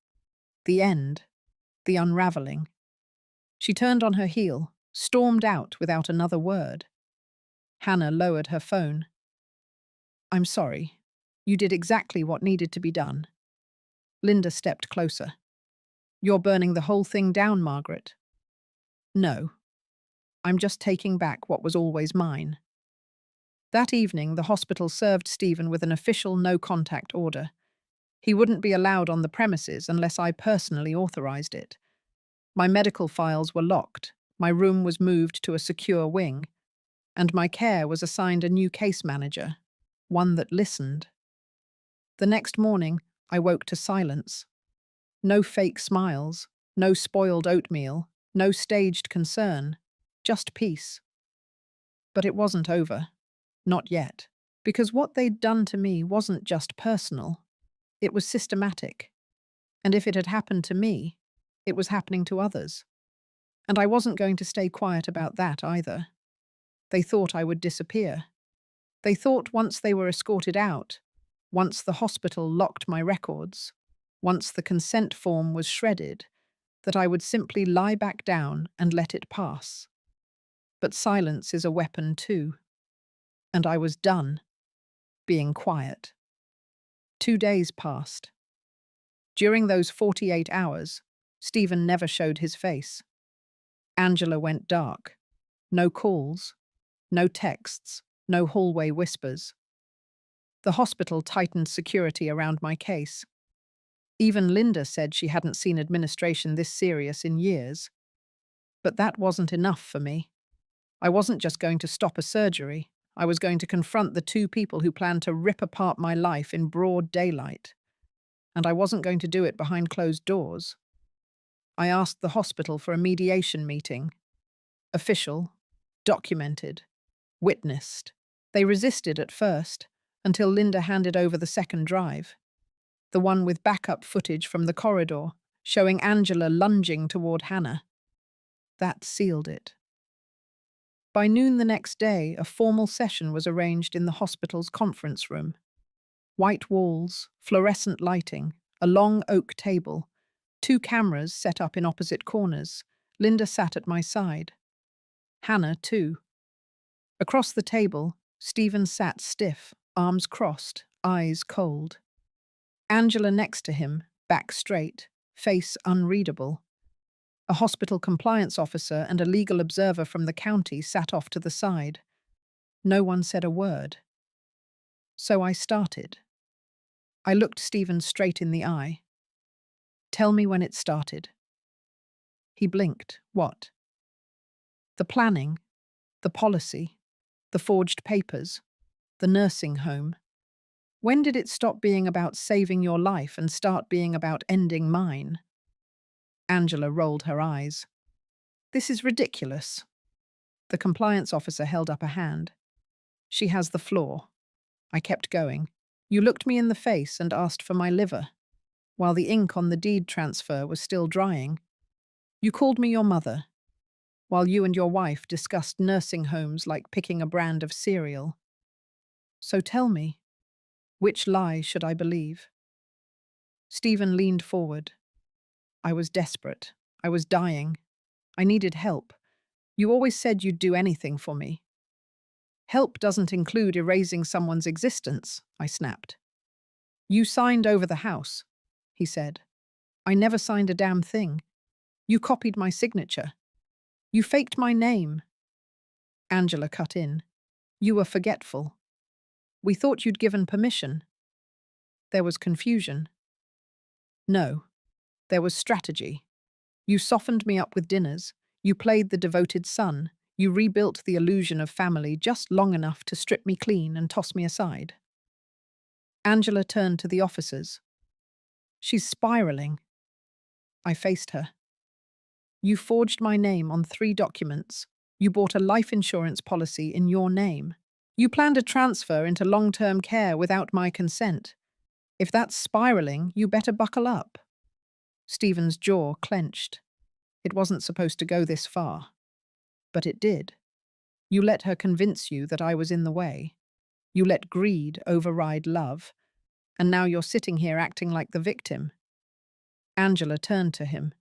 The end. The unravelling. She turned on her heel, stormed out without another word. Hannah lowered her phone. I'm sorry. You did exactly what needed to be done. Linda stepped closer. You're burning the whole thing down, Margaret. No. I'm just taking back what was always mine. That evening, the hospital served Stephen with an official no-contact order. He wouldn't be allowed on the premises unless I personally authorized it. My medical files were locked, my room was moved to a secure wing, and my care was assigned a new case manager, one that listened. The next morning, I woke to silence. No fake smiles, no spoiled oatmeal, no staged concern, just peace. But it wasn't over. Not yet. Because what they'd done to me wasn't just personal. It was systematic. And if it had happened to me, it was happening to others. And I wasn't going to stay quiet about that either. They thought I would disappear. They thought once they were escorted out, once the hospital locked my records, once the consent form was shredded, that I would simply lie back down and let it pass. But silence is a weapon too. And I was done being quiet. 2 days passed. During those 48 hours, Stephen never showed his face. Angela went dark. No calls, no texts, no hallway whispers. The hospital tightened security around my case. Even Linda said she hadn't seen administration this serious in years. But that wasn't enough for me. I wasn't just going to stop a surgery. I was going to confront the two people who planned to rip apart my life in broad daylight. And I wasn't going to do it behind closed doors. I asked the hospital for a mediation meeting. Official, documented, witnessed. They resisted at first, until Linda handed over the second drive. The one with backup footage from the corridor, showing Angela lunging toward Hannah. That sealed it. By noon the next day, a formal session was arranged in the hospital's conference room. White walls, fluorescent lighting, a long oak table, 2 cameras set up in opposite corners. Linda sat at my side. Hannah, too. Across the table, Stephen sat stiff, arms crossed, eyes cold. Angela next to him, back straight, face unreadable. A hospital compliance officer and a legal observer from the county sat off to the side. No one said a word. So I started. I looked Stephen straight in the eye. Tell me when it started. He blinked. What? The planning, the policy, the forged papers, the nursing home. When did it stop being about saving your life and start being about ending mine? Angela rolled her eyes. This is ridiculous. The compliance officer held up a hand. She has the floor. I kept going. You looked me in the face and asked for my liver, while the ink on the deed transfer was still drying. You called me your mother, while you and your wife discussed nursing homes like picking a brand of cereal. So tell me, which lie should I believe? Stephen leaned forward. I was desperate. I was dying. I needed help. You always said you'd do anything for me. Help doesn't include erasing someone's existence, I snapped. You signed over the house, he said. I never signed a damn thing. You copied my signature. You faked my name. Angela cut in. You were forgetful. We thought you'd given permission. There was confusion. No, there was strategy. You softened me up with dinners. You played the devoted son. You rebuilt the illusion of family just long enough to strip me clean and toss me aside. Angela turned to the officers. She's spiraling. I faced her. You forged my name on 3 documents. You bought a life insurance policy in your name. You planned a transfer into long-term care without my consent. If that's spiraling, you better buckle up. Stephen's jaw clenched. It wasn't supposed to go this far. But it did. You let her convince you that I was in the way. You let greed override love. And now you're sitting here acting like the victim. Angela turned to him.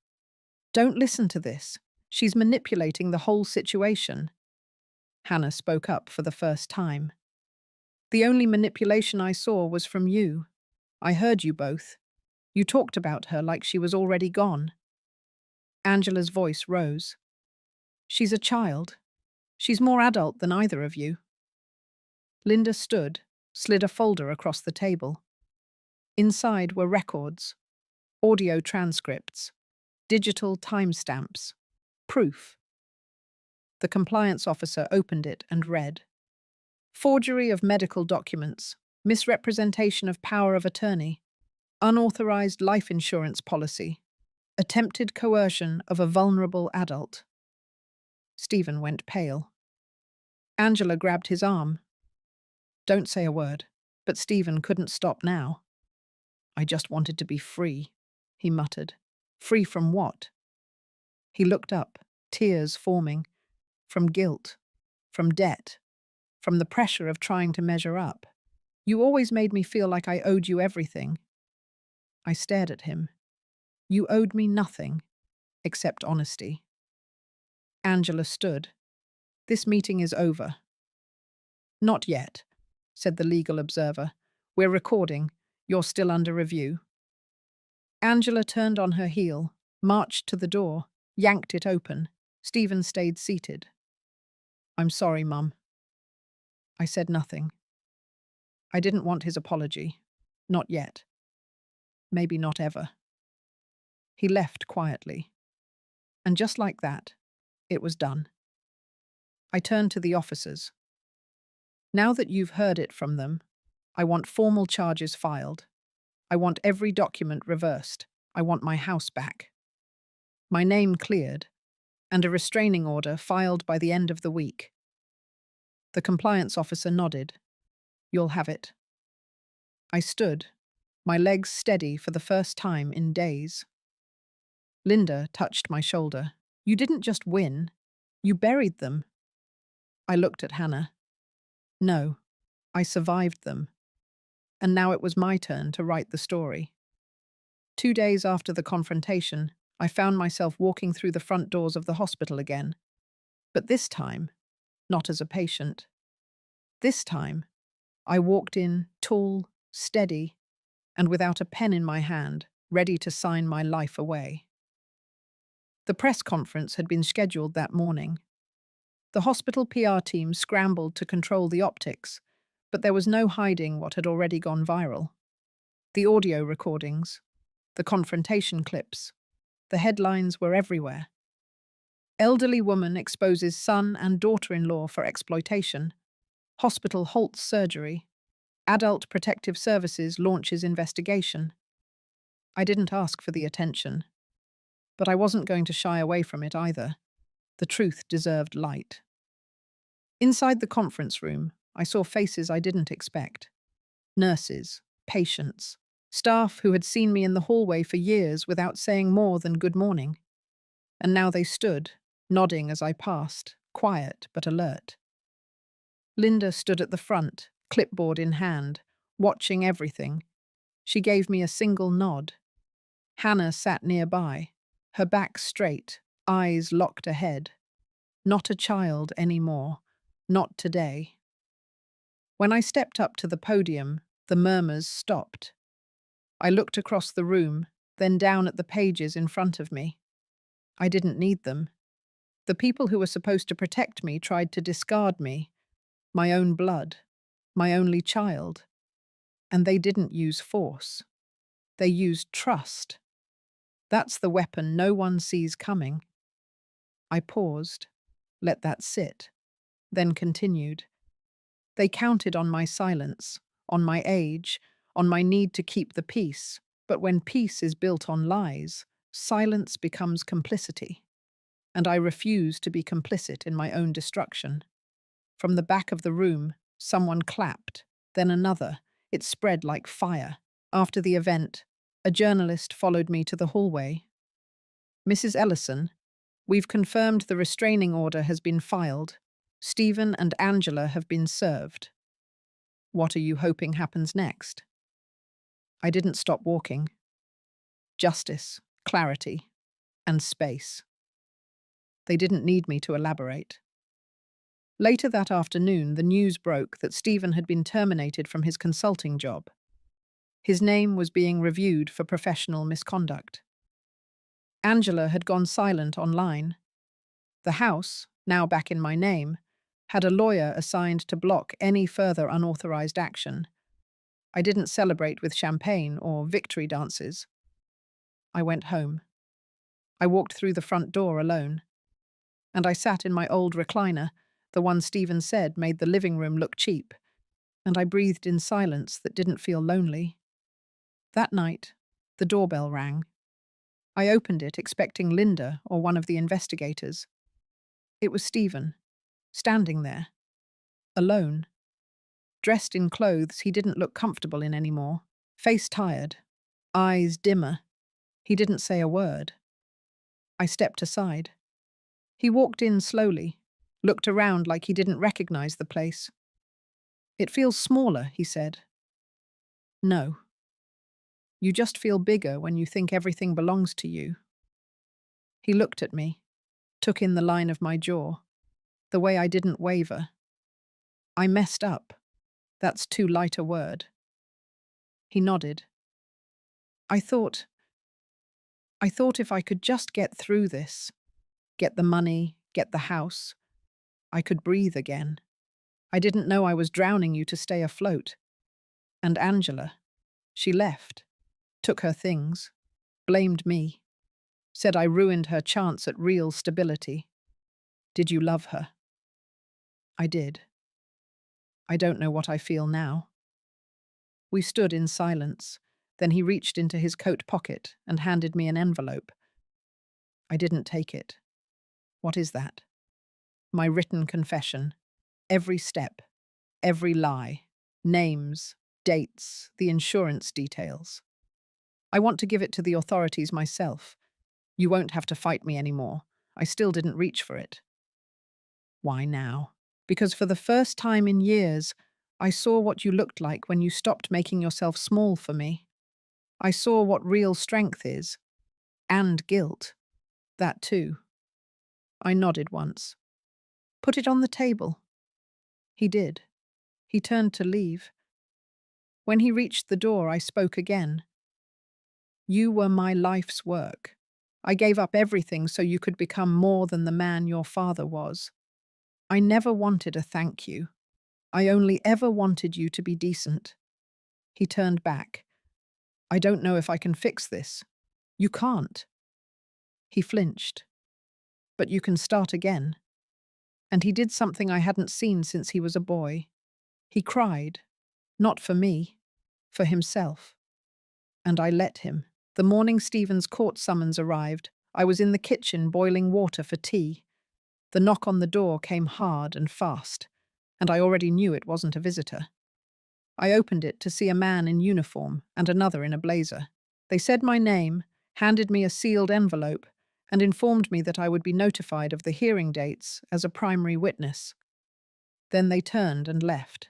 Don't listen to this. She's manipulating the whole situation. Hannah spoke up for the first time. The only manipulation I saw was from you. I heard you both. You talked about her like she was already gone. Angela's voice rose. She's a child. She's more adult than either of you. Linda stood, slid a folder across the table. Inside were records, audio transcripts, digital timestamps, proof. The compliance officer opened it and read. Forgery of medical documents, misrepresentation of power of attorney, unauthorized life insurance policy, attempted coercion of a vulnerable adult. Stephen went pale. Angela grabbed his arm. Don't say a word, but Stephen couldn't stop now. I just wanted to be free, he muttered. Free from what? He looked up, tears forming. From guilt, from debt, from the pressure of trying to measure up. You always made me feel like I owed you everything. I stared at him. You owed me nothing, except honesty. Angela stood. This meeting is over. Not yet, said the legal observer. We're recording. You're still under review. Angela turned on her heel, marched to the door, yanked it open. Stephen stayed seated. I'm sorry, Mum. I said nothing. I didn't want his apology. Not yet. Maybe not ever. He left quietly. And just like that, it was done. I turned to the officers. Now that you've heard it from them, I want formal charges filed. I want every document reversed. I want my house back. My name cleared, and a restraining order filed by the end of the week. The compliance officer nodded. You'll have it. I stood, my legs steady for the first time in days. Linda touched my shoulder. You didn't just win, you buried them. I looked at Hannah. No, I survived them. And now it was my turn to write the story. 2 days after the confrontation, I found myself walking through the front doors of the hospital again. But this time, not as a patient. This time, I walked in tall, steady, and without a pen in my hand, ready to sign my life away. The press conference had been scheduled that morning. The hospital PR team scrambled to control the optics, but there was no hiding what had already gone viral. The audio recordings, the confrontation clips, the headlines were everywhere. Elderly woman exposes son and daughter-in-law for exploitation. Hospital halts surgery. Adult Protective Services launches investigation. I didn't ask for the attention, but I wasn't going to shy away from it either. The truth deserved light. Inside the conference room, I saw faces I didn't expect. Nurses, patients, staff who had seen me in the hallway for years without saying more than good morning. And now they stood, nodding as I passed, quiet but alert. Linda stood at the front, clipboard in hand, watching everything. She gave me a single nod. Hannah sat nearby, her back straight, eyes locked ahead. Not a child anymore. Not today. When I stepped up to the podium, the murmurs stopped. I looked across the room, then down at the pages in front of me. I didn't need them. The people who were supposed to protect me tried to discard me, my own blood, my only child. And they didn't use force. They used trust. That's the weapon no one sees coming. I paused, let that sit, then continued. They counted on my silence, on my age, on my need to keep the peace. But when peace is built on lies, silence becomes complicity. And I refuse to be complicit in my own destruction. From the back of the room, someone clapped, then another. It spread like fire. After the event, a journalist followed me to the hallway. Mrs. Ellison, we've confirmed the restraining order has been filed. Stephen and Angela have been served. What are you hoping happens next? I didn't stop walking. Justice, clarity, and space. They didn't need me to elaborate. Later that afternoon, the news broke that Stephen had been terminated from his consulting job. His name was being reviewed for professional misconduct. Angela had gone silent online. The house, now back in my name, had a lawyer assigned to block any further unauthorized action. I didn't celebrate with champagne or victory dances. I went home. I walked through the front door alone. And I sat in my old recliner, the one Stephen said made the living room look cheap, and I breathed in silence that didn't feel lonely. That night, the doorbell rang. I opened it expecting Linda or one of the investigators. It was Stephen, standing there, alone. Dressed in clothes he didn't look comfortable in anymore, face tired, eyes dimmer. He didn't say a word. I stepped aside. He walked in slowly, looked around like he didn't recognize the place. It feels smaller, he said. No. You just feel bigger when you think everything belongs to you. He looked at me, took in the line of my jaw, the way I didn't waver. I messed up. That's too light a word. He nodded. I thought if I could just get through this, get the money, get the house, I could breathe again. I didn't know I was drowning you to stay afloat. And Angela, she left, took her things, blamed me, said I ruined her chance at real stability. Did you love her? I did. I don't know what I feel now. We stood in silence. Then he reached into his coat pocket and handed me an envelope. I didn't take it. What is that? My written confession. Every step, every lie, names, dates, the insurance details. I want to give it to the authorities myself. You won't have to fight me anymore. I still didn't reach for it. Why now? Because for the first time in years, I saw what you looked like when you stopped making yourself small for me. I saw what real strength is. And guilt. That too. I nodded once. Put it on the table. He did. He turned to leave. When he reached the door, I spoke again. You were my life's work. I gave up everything so you could become more than the man your father was. I never wanted a thank you. I only ever wanted you to be decent." He turned back. "I don't know if I can fix this." "You can't." He flinched. "But you can start again." And he did something I hadn't seen since he was a boy. He cried. Not for me. For himself. And I let him. The morning Stephen's court summons arrived, I was in the kitchen boiling water for tea. The knock on the door came hard and fast, and I already knew it wasn't a visitor. I opened it to see a man in uniform and another in a blazer. They said my name, handed me a sealed envelope, and informed me that I would be notified of the hearing dates as a primary witness. Then they turned and left.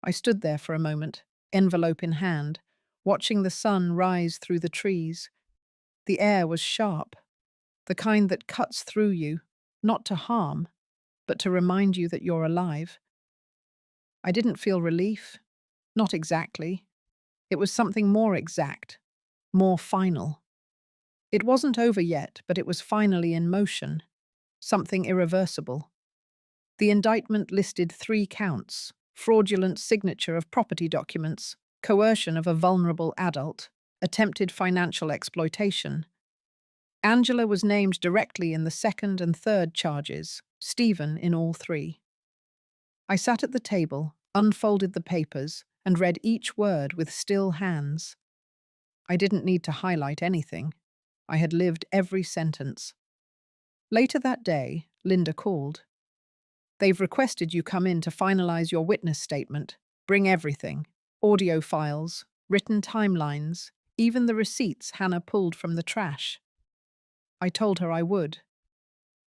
I stood there for a moment, envelope in hand, watching the sun rise through the trees. The air was sharp, the kind that cuts through you, not to harm, but to remind you that you're alive. I didn't feel relief. Not exactly. It was something more exact, more final. It wasn't over yet, but it was finally in motion, something irreversible. The indictment listed 3 counts: fraudulent signature of property documents, coercion of a vulnerable adult, attempted financial exploitation. Angela was named directly in the second and third charges, Stephen in all 3. I sat at the table, unfolded the papers, and read each word with still hands. I didn't need to highlight anything. I had lived every sentence. Later that day, Linda called. "They've requested you come in to finalize your witness statement. Bring everything. Audio files, written timelines, even the receipts Hannah pulled from the trash." I told her I would.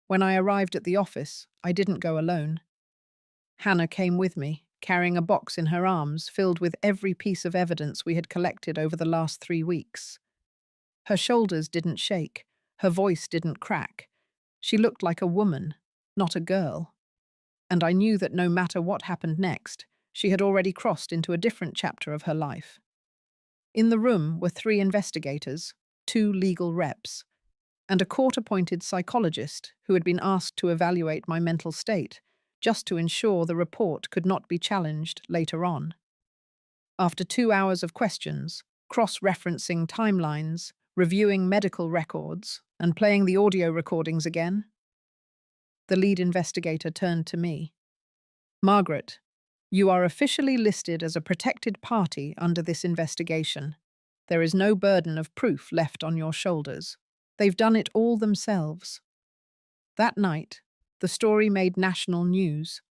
When I arrived at the office, I didn't go alone. Hannah came with me, carrying a box in her arms filled with every piece of evidence we had collected over the last 3 weeks. Her shoulders didn't shake, her voice didn't crack. She looked like a woman, not a girl. And I knew that no matter what happened next, she had already crossed into a different chapter of her life. In the room were 3 investigators, 2 legal reps, and a court-appointed psychologist who had been asked to evaluate my mental state, just to ensure the report could not be challenged later on. After 2 hours of questions, cross-referencing timelines, reviewing medical records, and playing the audio recordings again, the lead investigator turned to me. "Margaret, you are officially listed as a protected party under this investigation. There is no burden of proof left on your shoulders. They've done it all themselves." That night, the story made national news.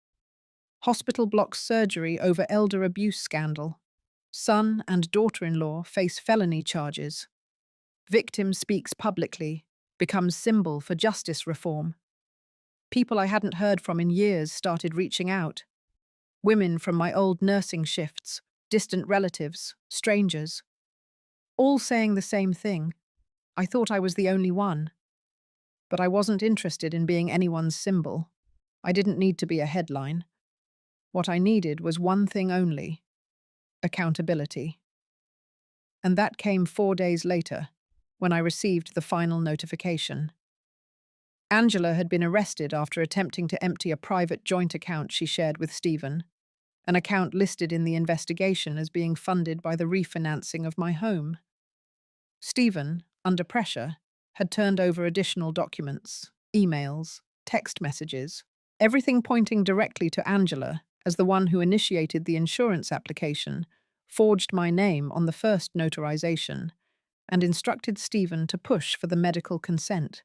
Hospital blocks surgery over elder abuse scandal. Son and daughter-in-law face felony charges. Victim speaks publicly, becomes symbol for justice reform. People I hadn't heard from in years started reaching out. Women from my old nursing shifts, distant relatives, strangers. All saying the same thing. I thought I was the only one. But I wasn't interested in being anyone's symbol. I didn't need to be a headline. What I needed was one thing only: accountability. And that came 4 days later, when I received the final notification. Angela had been arrested after attempting to empty a private joint account she shared with Stephen, an account listed in the investigation as being funded by the refinancing of my home. Stephen, under pressure, had turned over additional documents, emails, text messages, everything pointing directly to Angela as the one who initiated the insurance application, forged my name on the first notarization, and instructed Stephen to push for the medical consent.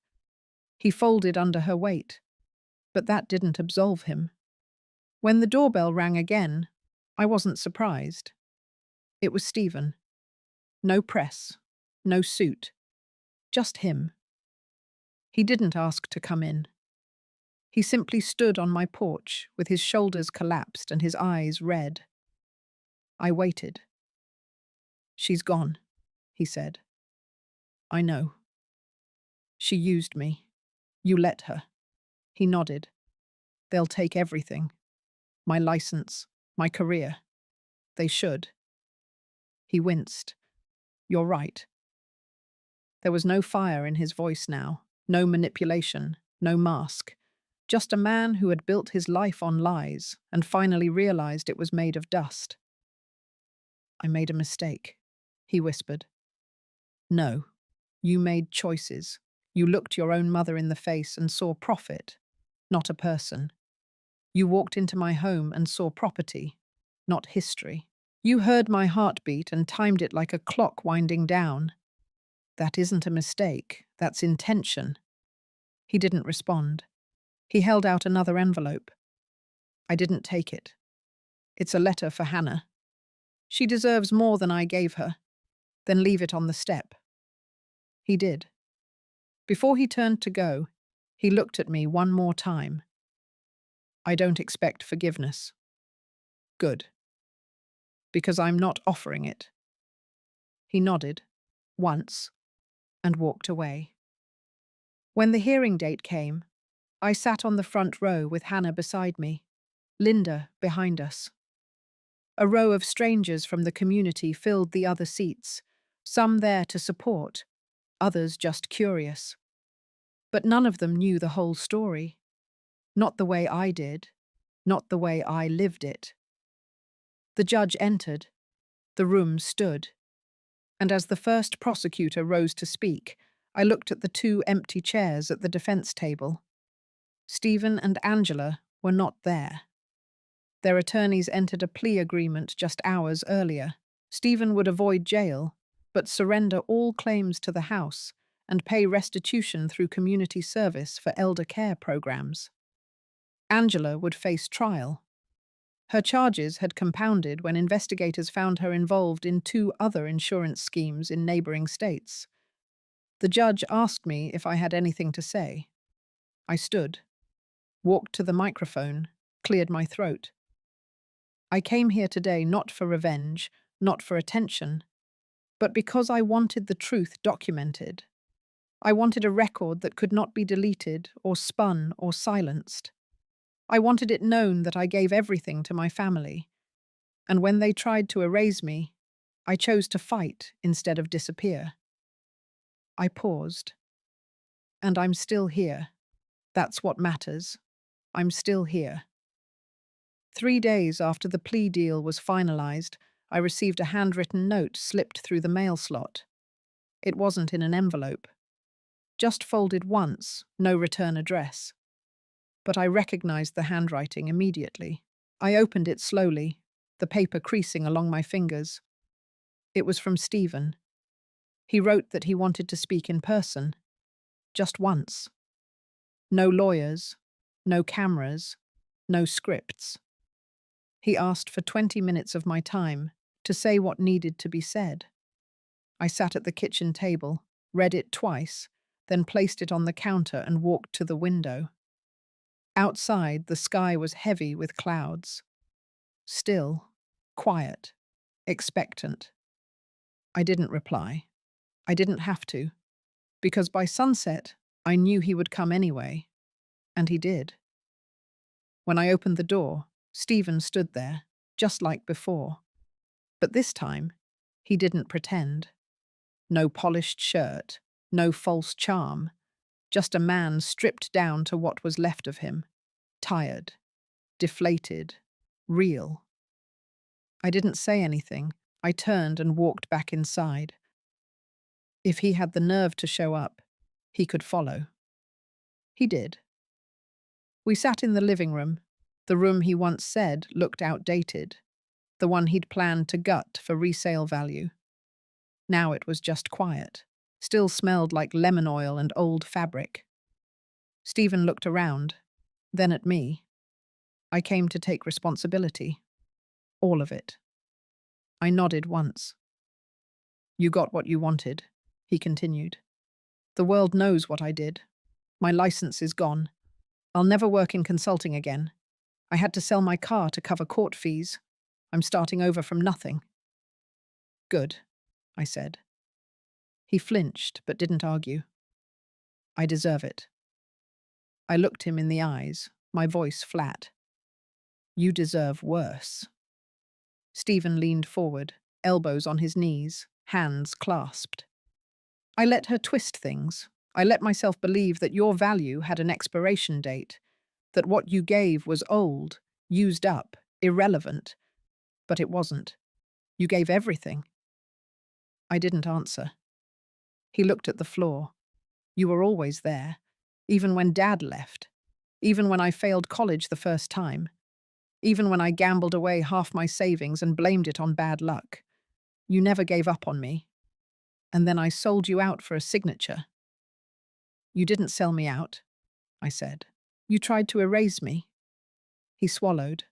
He folded under her weight, but that didn't absolve him. When the doorbell rang again, I wasn't surprised. It was Stephen. No press, no suit, just him. He didn't ask to come in. He simply stood on my porch with his shoulders collapsed and his eyes red. I waited. "She's gone," he said. "I know. She used me. You let her." He nodded. "They'll take everything. My license, my career. They should." He winced. "You're right. There was no fire in his voice now, no manipulation, no mask. Just a man who had built his life on lies and finally realized it was made of dust. "I made a mistake," he whispered. "No, you made choices. You looked your own mother in the face and saw profit, not a person. You walked into my home and saw property, not history. You heard my heartbeat and timed it like a clock winding down. That isn't a mistake, that's intention." He didn't respond. He held out another envelope. I didn't take it. "It's a letter for Hannah. She deserves more than I gave her. Then leave it on the step." He did. Before he turned to go, he looked at me one more time. "I don't expect forgiveness." "Good. Because I'm not offering it." He nodded, once, and walked away. When the hearing date came, I sat on the front row with Hannah beside me, Linda behind us. A row of strangers from the community filled the other seats, some there to support, others just curious. But none of them knew the whole story. Not the way I did, not the way I lived it. The judge entered. The room stood. And as the first prosecutor rose to speak, I looked at the two empty chairs at the defense table. Stephen and Angela were not there. Their attorneys entered a plea agreement just hours earlier. Stephen would avoid jail, but surrender all claims to the house and pay restitution through community service for elder care programs. Angela would face trial. Her charges had compounded when investigators found her involved in two other insurance schemes in neighboring states. The judge asked me if I had anything to say. I stood, walked to the microphone, cleared my throat. "I came here today not for revenge, not for attention, but because I wanted the truth documented. I wanted a record that could not be deleted or spun or silenced. I wanted it known that I gave everything to my family. And when they tried to erase me, I chose to fight instead of disappear." I paused. "And I'm still here. That's what matters. I'm still here." 3 days after the plea deal was finalized, I received a handwritten note slipped through the mail slot. It wasn't in an envelope. Just folded once, no return address. But I recognized the handwriting immediately. I opened it slowly, the paper creasing along my fingers. It was from Stephen. He wrote that he wanted to speak in person. Just once. No lawyers, no cameras, no scripts. He asked for 20 minutes of my time to say what needed to be said. I sat at the kitchen table, read it twice, then placed it on the counter and walked to the window. Outside, the sky was heavy with clouds. Still, quiet, expectant. I didn't reply. I didn't have to, because by sunset, I knew he would come anyway. And he did. When I opened the door, Stephen stood there, just like before. But this time, he didn't pretend. No polished shirt, no false charm, just a man stripped down to what was left of him, tired, deflated, real. I didn't say anything. I turned and walked back inside. If he had the nerve to show up, he could follow. He did. We sat in the living room, the room he once said looked outdated, the one he'd planned to gut for resale value. Now it was just quiet, still smelled like lemon oil and old fabric. Stephen looked around, then at me. I came to take responsibility. All of it. I nodded once. "You got what you wanted," he continued. "The world knows what I did. My license is gone. I'll never work in consulting again. I had to sell my car to cover court fees. I'm starting over from nothing." "Good," I said. He flinched but didn't argue. "I deserve it." I looked him in the eyes, my voice flat. "You deserve worse." Stephen leaned forward, elbows on his knees, hands clasped. I let her twist things. I let myself believe that your value had an expiration date, that what you gave was old, used up, irrelevant. But it wasn't. You gave everything. I didn't answer. He looked at the floor. You were always there, even when Dad left, even when I failed college the first time, even when I gambled away half my savings and blamed it on bad luck. You never gave up on me. And then I sold you out for a signature. You didn't sell me out, I said. You tried to erase me. He swallowed.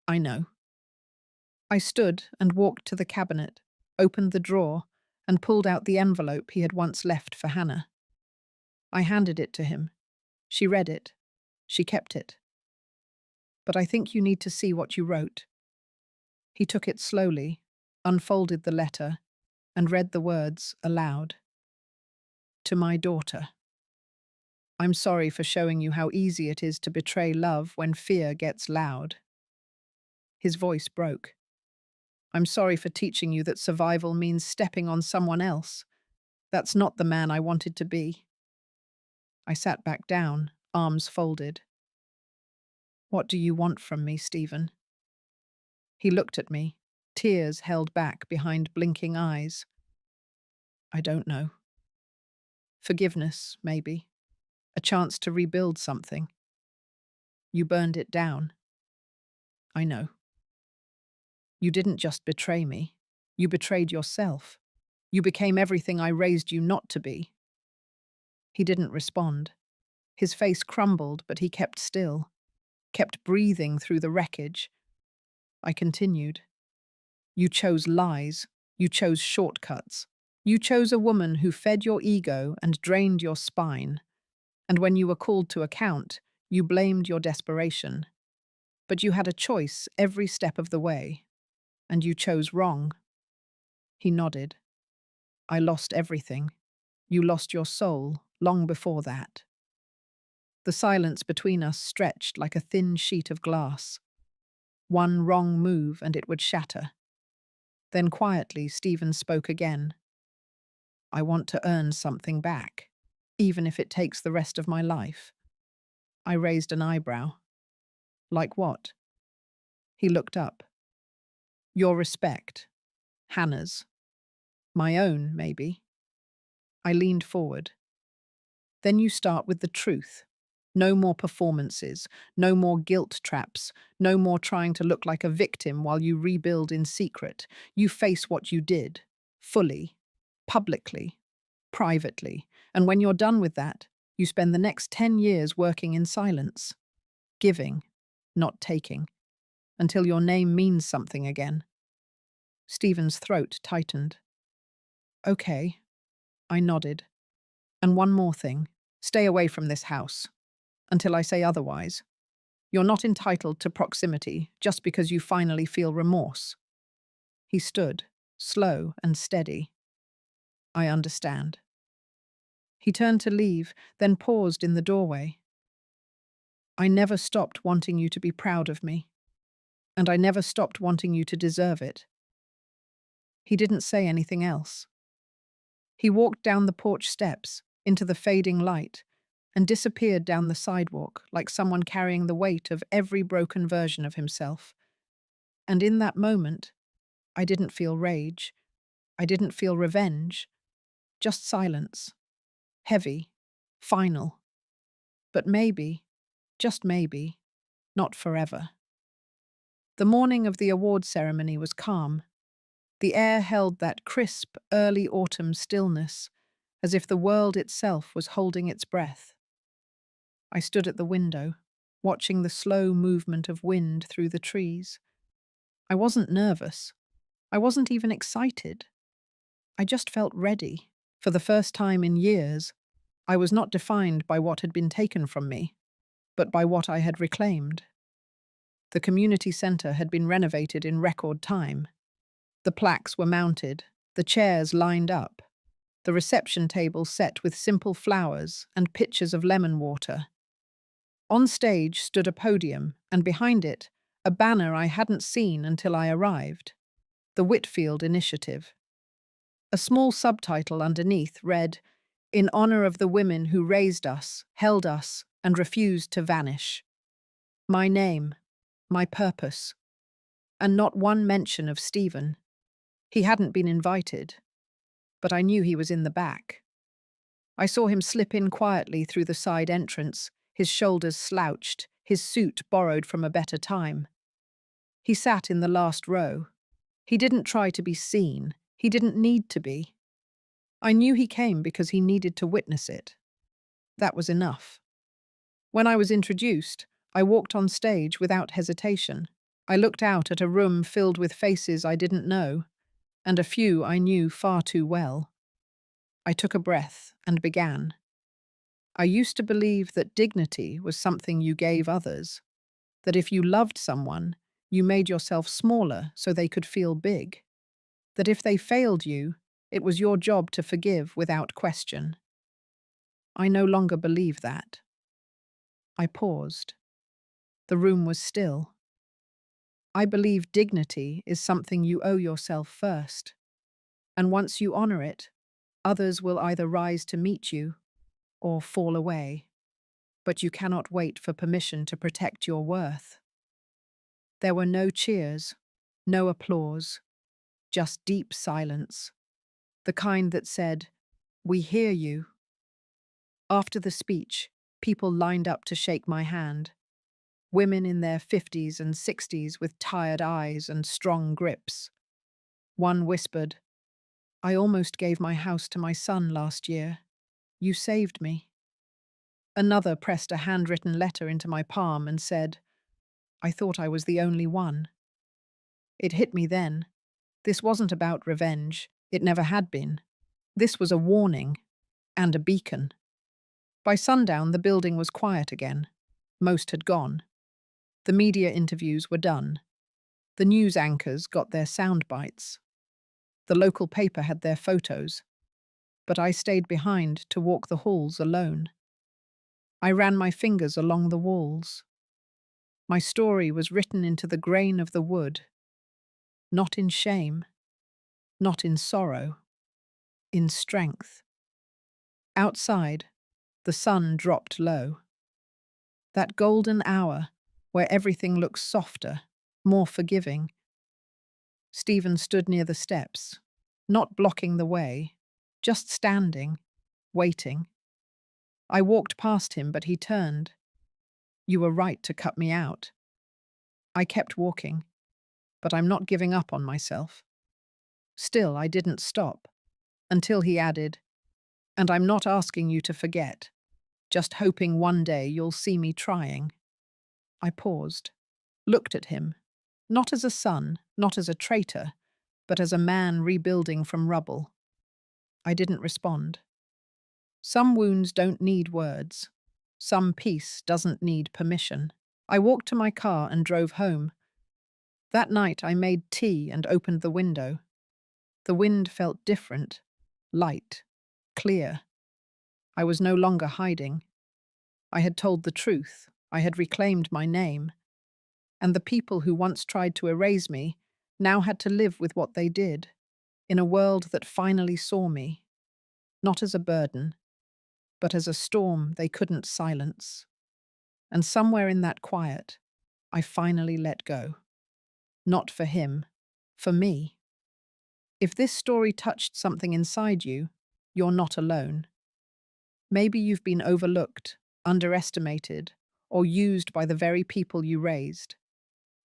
I know. I stood and walked to the cabinet, opened the drawer, and pulled out the envelope he had once left for Hannah. I handed it to him. She read it. She kept it. But I think you need to see what you wrote. He took it slowly, unfolded the letter, and read the words aloud. To my daughter. I'm sorry for showing you how easy it is to betray love when fear gets loud. His voice broke. I'm sorry for teaching you that survival means stepping on someone else. That's not the man I wanted to be. I sat back down, arms folded. What do you want from me, Stephen? He looked at me, tears held back behind blinking eyes. I don't know. Forgiveness, maybe. A chance to rebuild something. You burned it down. I know. You didn't just betray me. You betrayed yourself. You became everything I raised you not to be. He didn't respond. His face crumbled, but he kept still, kept breathing through the wreckage. I continued. You chose lies. You chose shortcuts. You chose a woman who fed your ego and drained your spine. And when you were called to account, you blamed your desperation. But you had a choice every step of the way, and you chose wrong. He nodded. I lost everything. You lost your soul long before that. The silence between us stretched like a thin sheet of glass. One wrong move and it would shatter. Then quietly, Stephen spoke again. I want to earn something back, even if it takes the rest of my life. I raised an eyebrow. Like what? He looked up. Your respect. Hannah's. My own, maybe. I leaned forward. Then you start with the truth. No more performances, no more guilt traps, no more trying to look like a victim while you rebuild in secret. You face what you did, fully, publicly, privately. And when you're done with that, you spend the next 10 years working in silence, giving, not taking, until your name means something again. Stephen's throat tightened. Okay, I nodded. And one more thing. Stay away from this house. Until I say otherwise. You're not entitled to proximity just because you finally feel remorse. He stood, slow and steady. I understand. He turned to leave, then paused in the doorway. I never stopped wanting you to be proud of me. And I never stopped wanting you to deserve it. He didn't say anything else. He walked down the porch steps, into the fading light, and disappeared down the sidewalk like someone carrying the weight of every broken version of himself. And in that moment, I didn't feel rage. I didn't feel revenge. Just silence. Heavy. Final. But maybe, just maybe, not forever. The morning of the award ceremony was calm. The air held that crisp, early autumn stillness, as if the world itself was holding its breath. I stood at the window, watching the slow movement of wind through the trees. I wasn't nervous. I wasn't even excited. I just felt ready. For the first time in years, I was not defined by what had been taken from me, but by what I had reclaimed. The community centre had been renovated in record time. The plaques were mounted, the chairs lined up, the reception table set with simple flowers and pitchers of lemon water. On stage stood a podium, and behind it, a banner I hadn't seen until I arrived. The Whitfield Initiative. A small subtitle underneath read, "In honor of the women who raised us, held us, and refused to vanish." My name, my purpose, and not one mention of Stephen. He hadn't been invited, but I knew he was in the back. I saw him slip in quietly through the side entrance, his shoulders slouched, his suit borrowed from a better time. He sat in the last row. He didn't try to be seen. He didn't need to be. I knew he came because he needed to witness it. That was enough. When I was introduced, I walked on stage without hesitation. I looked out at a room filled with faces I didn't know, and a few I knew far too well. I took a breath and began. I used to believe that dignity was something you gave others, that if you loved someone, you made yourself smaller so they could feel big, that if they failed you, it was your job to forgive without question. I no longer believe that. I paused. The room was still. I believe dignity is something you owe yourself first, and once you honor it, others will either rise to meet you or fall away. But you cannot wait for permission to protect your worth. There were no cheers, no applause, just deep silence, the kind that said, "We hear you." After the speech, people lined up to shake my hand. Women in their 50s and 60s with tired eyes and strong grips. One whispered, "I almost gave my house to my son last year. You saved me." Another pressed a handwritten letter into my palm and said, "I thought I was the only one." It hit me then. This wasn't about revenge. It never had been. This was a warning and a beacon. By sundown, the building was quiet again. Most had gone. The media interviews were done. The news anchors got their sound bites. The local paper had their photos. But I stayed behind to walk the halls alone. I ran my fingers along the walls. My story was written into the grain of the wood. Not in shame, not in sorrow, in strength. Outside, the sun dropped low. That golden hour where everything looks softer, more forgiving. Stephen stood near the steps, not blocking the way, just standing, waiting. I walked past him, but he turned. "You were right to cut me out." I kept walking, but I'm not giving up on myself. Still, I didn't stop, until he added, "And I'm not asking you to forget, just hoping one day you'll see me trying." I paused, looked at him, not as a son, not as a traitor, but as a man rebuilding from rubble. I didn't respond. Some wounds don't need words. Some peace doesn't need permission. I walked to my car and drove home. That night I made tea and opened the window. The wind felt different, light, clear. I was no longer hiding. I had told the truth. I had reclaimed my name. And the people who once tried to erase me now had to live with what they did, in a world that finally saw me, not as a burden, but as a storm they couldn't silence. And somewhere in that quiet, I finally let go. Not for him, for me. If this story touched something inside you, you're not alone. Maybe you've been overlooked, underestimated, or used by the very people you raised.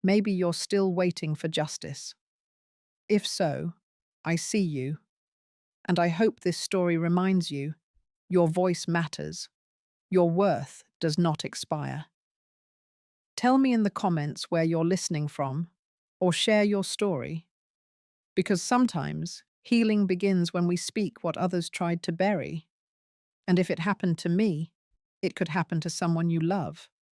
Maybe you're still waiting for justice. If so, I see you, and I hope this story reminds you your voice matters. Your worth does not expire. Tell me in the comments where you're listening from, or share your story. Because sometimes healing begins when we speak what others tried to bury. And if it happened to me, it could happen to someone you love.